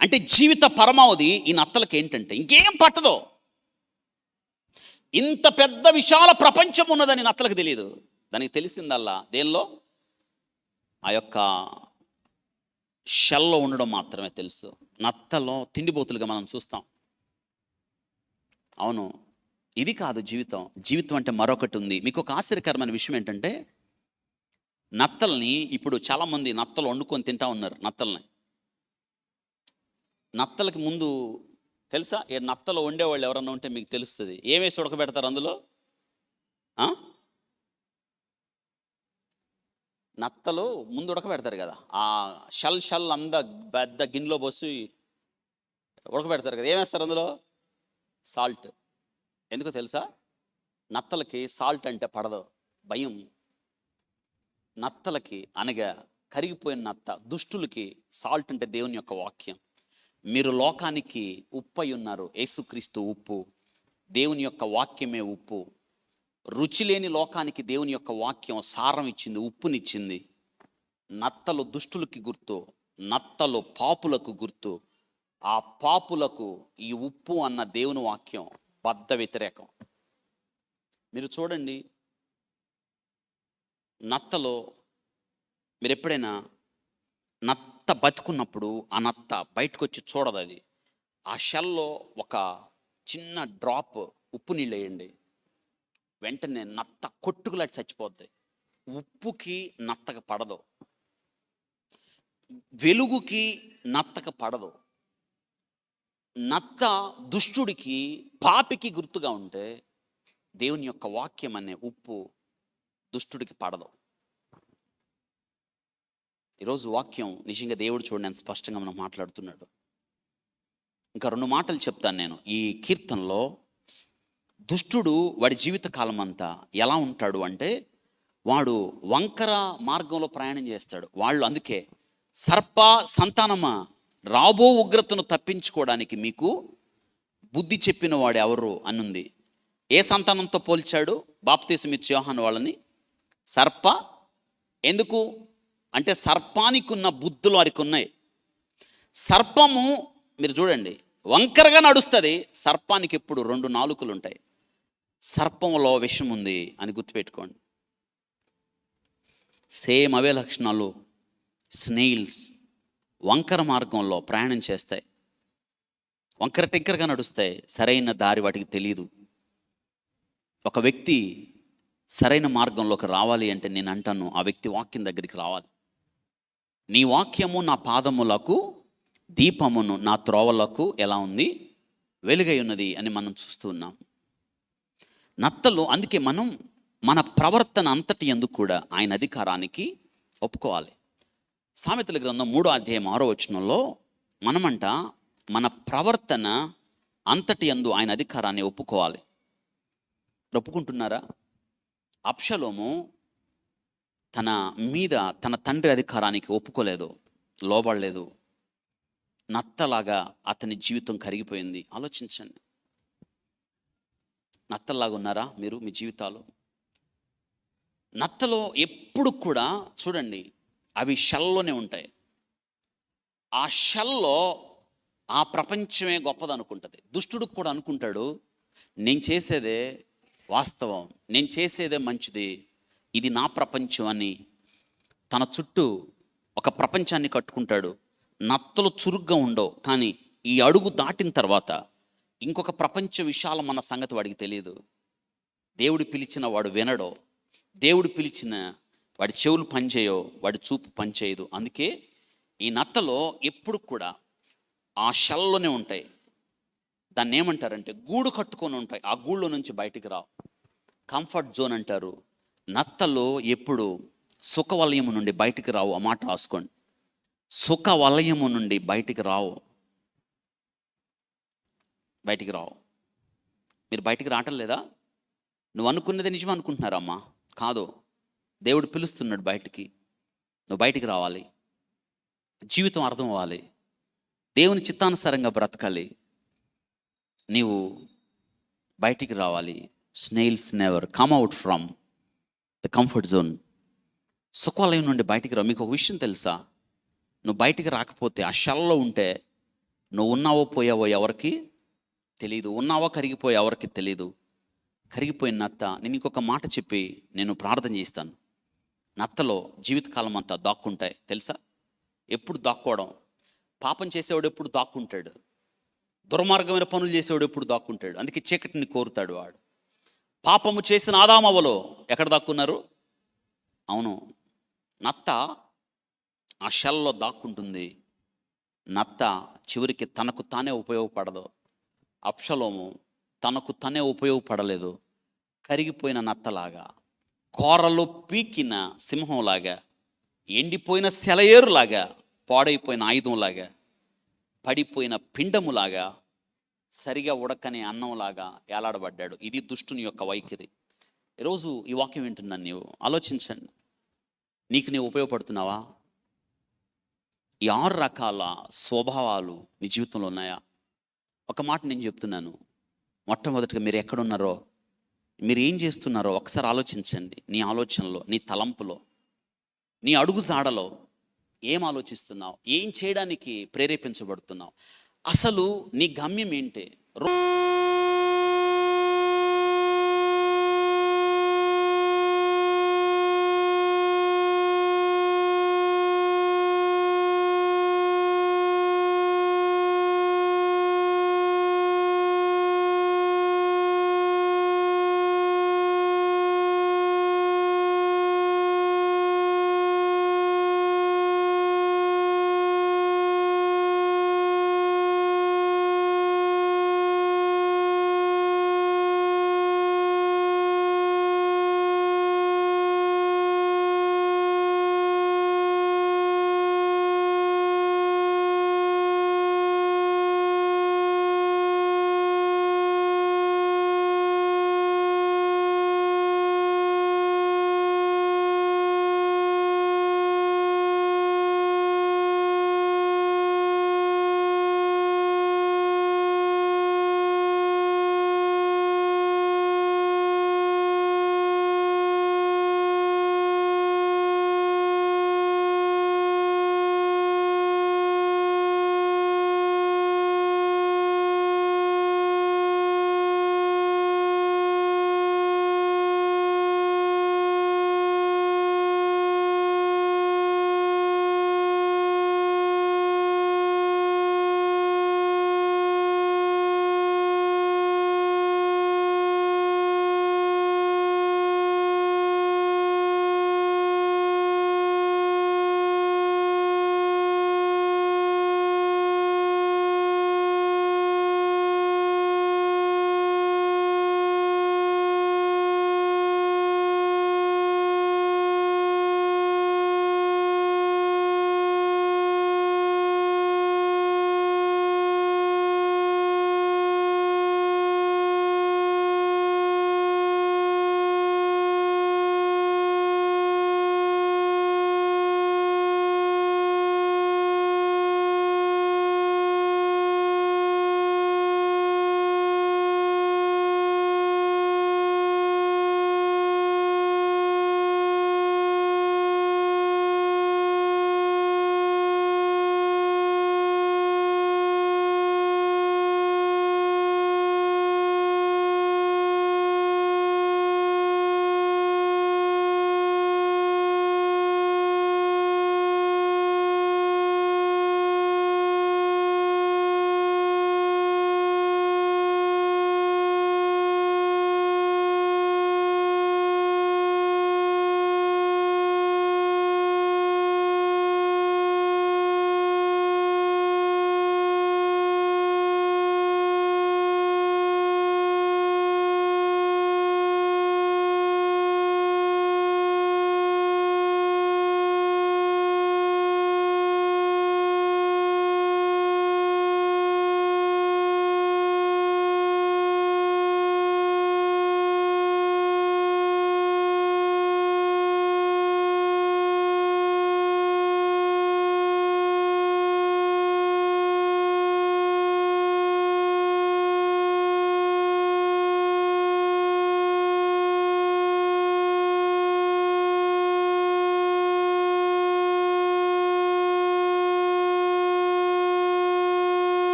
అంటే జీవిత పరమావధి ఈ నత్తలకి ఏంటంటే ఇంకేం పట్టదో. ఇంత పెద్ద విశాల ప్రపంచం ఉన్నదని నత్తలకు తెలియదు. దానికి తెలిసిందల్లా దేనిలో? ఆ యొక్క షెల్లో ఉండడం మాత్రమే తెలుసు. నత్తలో తిండిపోతులుగా మనం చూస్తాం. అవును, ఇది కాదు జీవితం. జీవితం అంటే మరొకటి ఉంది. మీకు ఒక ఆశ్చర్యకరమైన విషయం ఏంటంటే, నత్తల్ని ఇప్పుడు చాలామంది నత్తలు వండుకొని తింటా ఉన్నారు. నత్తలకి ముందు తెలుసా, నత్తలు వండేవాళ్ళు ఎవరన్నా ఉంటే మీకు తెలుస్తుంది. ఏమేసి ఉడకబెడతారు అందులో? నత్తలు ముందు ఉడకబెడతారు కదా, ఆ షల్ అంద పెద్ద గిన్నెలో పోసి ఉడకబెడతారు కదా. ఏమేస్తారు అందులో? సాల్ట్. ఎందుకో తెలుసా? నత్తలకి సాల్ట్ అంటే పడదు, భయం. నత్తలకి అనగా కరిగిపోయిన నత్త, దుష్టులకి సాల్ట్ అంటే దేవుని యొక్క వాక్యం. మీరు లోకానికి ఉప్పు అయి ఉన్నారు. యేసుక్రీస్తు ఉప్పు, దేవుని యొక్క వాక్యమే ఉప్పు. రుచి లేని లోకానికి దేవుని యొక్క వాక్యం సారం ఇచ్చింది, ఉప్పునిచ్చింది. నత్తలు దుష్టులకి గుర్తు, నత్తలు పాపులకు గుర్తు. ఆ పాపులకు ఈ ఉప్పు అన్న దేవుని వాక్యం బద్ధ వ్యతిరేకం. మీరు చూడండి, నత్తలో మీరు ఎప్పుడైనా నత్త బతుకున్నప్పుడు ఆ నత్త బయటకు వచ్చి చూడదు. అది ఆ షెల్లో ఒక చిన్న డ్రాప్ ఉప్పు నీళ్ళు వేయండి, వెంటనే నత్త కొట్టుకులాడి చచ్చిపోద్ది. ఉప్పుకి నత్తకు పడదు, వెలుగుకి నత్తకు పడదు. నత్త దుష్టుడికి, పాపికి గుర్తుగా ఉంటే, దేవుని యొక్క వాక్యం అనే ఉప్పు దుష్టుడికి పడదు. ఈరోజు వాక్యం నిజంగా దేవుడు చూడండి ఎంత స్పష్టంగా మనం మాట్లాడుతున్నాడు. ఇంకా 2 మాటలు చెప్తాను నేను. ఈ కీర్తనలో దుష్టుడు వాడి జీవితకాలం అంతా ఎలా ఉంటాడు అంటే, వాడు వంకర మార్గంలో ప్రయాణం చేస్తాడు. వాళ్ళు అందుకే సర్ప సంతానమా, రాబో ఉగ్రతను తప్పించుకోవడానికి మీకు బుద్ధి చెప్పిన వాడు ఎవరు అనుంది. ఏ సంతానంతో పోల్చాడు? బాప్తీసం ఇచ్చే యోహాను వాళ్ళని సర్ప. ఎందుకు అంటే సర్పానికి ఉన్న బుద్ధులు వారికి ఉన్నాయి. సర్పము మీరు చూడండి, వంకరగా నడుస్తుంది. సర్పానికి ఎప్పుడు 2 నాలుకలు ఉంటాయి. సర్పంలో విషం ఉంది అని గుర్తుపెట్టుకోండి. సేమ్ అవే లక్షణాలు స్నేయిల్స్ వంకర మార్గంలో ప్రయాణం చేస్తాయి. వంకర టింకరగా నడుస్తాయి. సరైన దారి వాటికి తెలియదు. ఒక వ్యక్తి సరైన మార్గంలోకి రావాలి అంటే నేను అంటాను, ఆ వ్యక్తి వాక్యం దగ్గరికి రావాలి. నీ వాక్యము నా పాదములకు దీపమును, నా త్రోవలకు ఎలా ఉంది, వెలుగై ఉన్నది అని మనం చూస్తూ ఉన్నాం. నత్తలు, అందుకే మనం మన ప్రవర్తన అంతటి యందు కూడా ఆయన అధికారానికి ఒప్పుకోవాలి. సామెతల గ్రంథం 3:6 మనమంట మన ప్రవర్తన అంతటి యందు ఆయన అధికారాన్ని ఒప్పుకోవాలి. ఒప్పుకుంటున్నారా? అబ్షలోము తన మీద తన తండ్రి అధికారానికి ఒప్పుకోలేదు, లోబడలేదు. నత్తలాగా అతని జీవితం కరిగిపోయింది. ఆలోచించండి, నత్తలాగా ఉన్నారా మీరు? మీ జీవితాలు నత్తలో ఎప్పుడు కూడా చూడండి, అవి షెల్లోనే ఉంటాయి. ఆ షెల్లో ఆ ప్రపంచమే గొప్పది అనుకుంటుంది. దుష్టుడు కూడా అనుకుంటాడు, నేను చేసేదే వాస్తవం, నేను చేసేదే మంచిది, ఇది నా ప్రపంచం అని తన చుట్టూ ఒక ప్రపంచాన్ని కట్టుకుంటాడు. నత్తలు చురుగ్గా ఉండవు, కానీ ఈ అడుగు దాటిన తర్వాత ఇంకొక ప్రపంచ విశాలం అన్న సంగతి వాడికి తెలియదు. దేవుడు పిలిచిన వాడు వినడో, దేవుడు పిలిచిన వాడి చెవులు పనిచేయో, వాడి చూపు పనిచేయదు. అందుకే ఈ నత్తలో ఎప్పుడు కూడా ఆ షెల్లోనే ఉంటాయి. దాన్ని ఏమంటారంటే గూడు కట్టుకొని ఉంటాయి. ఆ గూళ్ళో నుంచి బయటికి రావు. కంఫర్ట్ జోన్ అంటారు. నత్తలు ఎప్పుడు సుఖ వలయము నుండి బయటికి రావు. ఆ మాట రాసుకోండి, సుఖ వలయము నుండి బయటికి రావు. బయటికి రావు. మీరు బయటికి రావటం లేదా? నువ్వు అనుకున్నది నిజం అనుకుంటున్నారమ్మా? కాదు, దేవుడు పిలుస్తున్నాడు బయటికి. నువ్వు బయటికి రావాలి. జీవితం అర్థం అవ్వాలి. దేవుని చిత్తానుసారంగా బ్రతకాలి. నీవు బయటికి రావాలి. Snails never come out from the comfort zone. సుఖాలయం నుండి బయటికి రా. మీకు ఒక విషయం తెలుసా? నువ్వు బయటికి రాకపోతే, ఆ షెల్లో ఉంటే, నువ్వు ఉన్నావో పోయావో ఎవరికి తెలీదు. ఉన్నావో కరిగిపోయా ఎవరికి తెలీదు. కరిగిపోయిన నత్త, నేను ఇంకొక మాట చెప్పి నేను ప్రార్థన చేస్తాను. నత్తలో జీవితకాలం అంతా దాక్కుంటాయి తెలుసా? ఎప్పుడు దాక్కోవడం. పాపం చేసేవాడు ఎప్పుడు దాక్కుంటాడు. దుర్మార్గమైన పనులు చేసేవాడు ఎప్పుడు దాక్కుంటాడు. అందుకే చీకటిని కోరుతాడు వాడు. పాపము చేసిన ఆదామవ్వలో ఎక్కడ దాక్కున్నారు? అవును, నత్త ఆ షెల్లో దాక్కుంటుంది. నత్త చివరికి తనకు తానే ఉపయోగపడదు. అబ్షలోము తనకు తనే ఉపయోగపడలేదు. కరిగిపోయిన నత్తలాగా, కోరలు పీకిన సింహంలాగా, ఎండిపోయిన సెలయేరులాగా, పాడైపోయిన ఆయుధంలాగా, పడిపోయిన పిండములాగా, సరిగా ఉడకని అన్నంలాగా ఏలాడబడ్డాడు. ఇది దుష్టుని యొక్క వైఖరి. ఈరోజు ఈ వాక్యం వింటున్నాను, నీవు ఆలోచించండి. నీకు నీవు ఉపయోగపడుతున్నావా? ఈ 6 రకాల స్వభావాలు నీ జీవితంలో ఉన్నాయా? ఒక మాట నేను చెప్తున్నాను. మొట్టమొదటిగా మీరు ఎక్కడున్నారో, మీరు ఏం చేస్తున్నారో ఒకసారి ఆలోచించండి. నీ ఆలోచనలో, నీ తలంపులో, నీ అడుగు జాడలో ఏం ఆలోచిస్తున్నావు? ఏం చేయడానికి ప్రేరేపించబడుతున్నావు? అసలు నీ గమ్యం ఏంటి?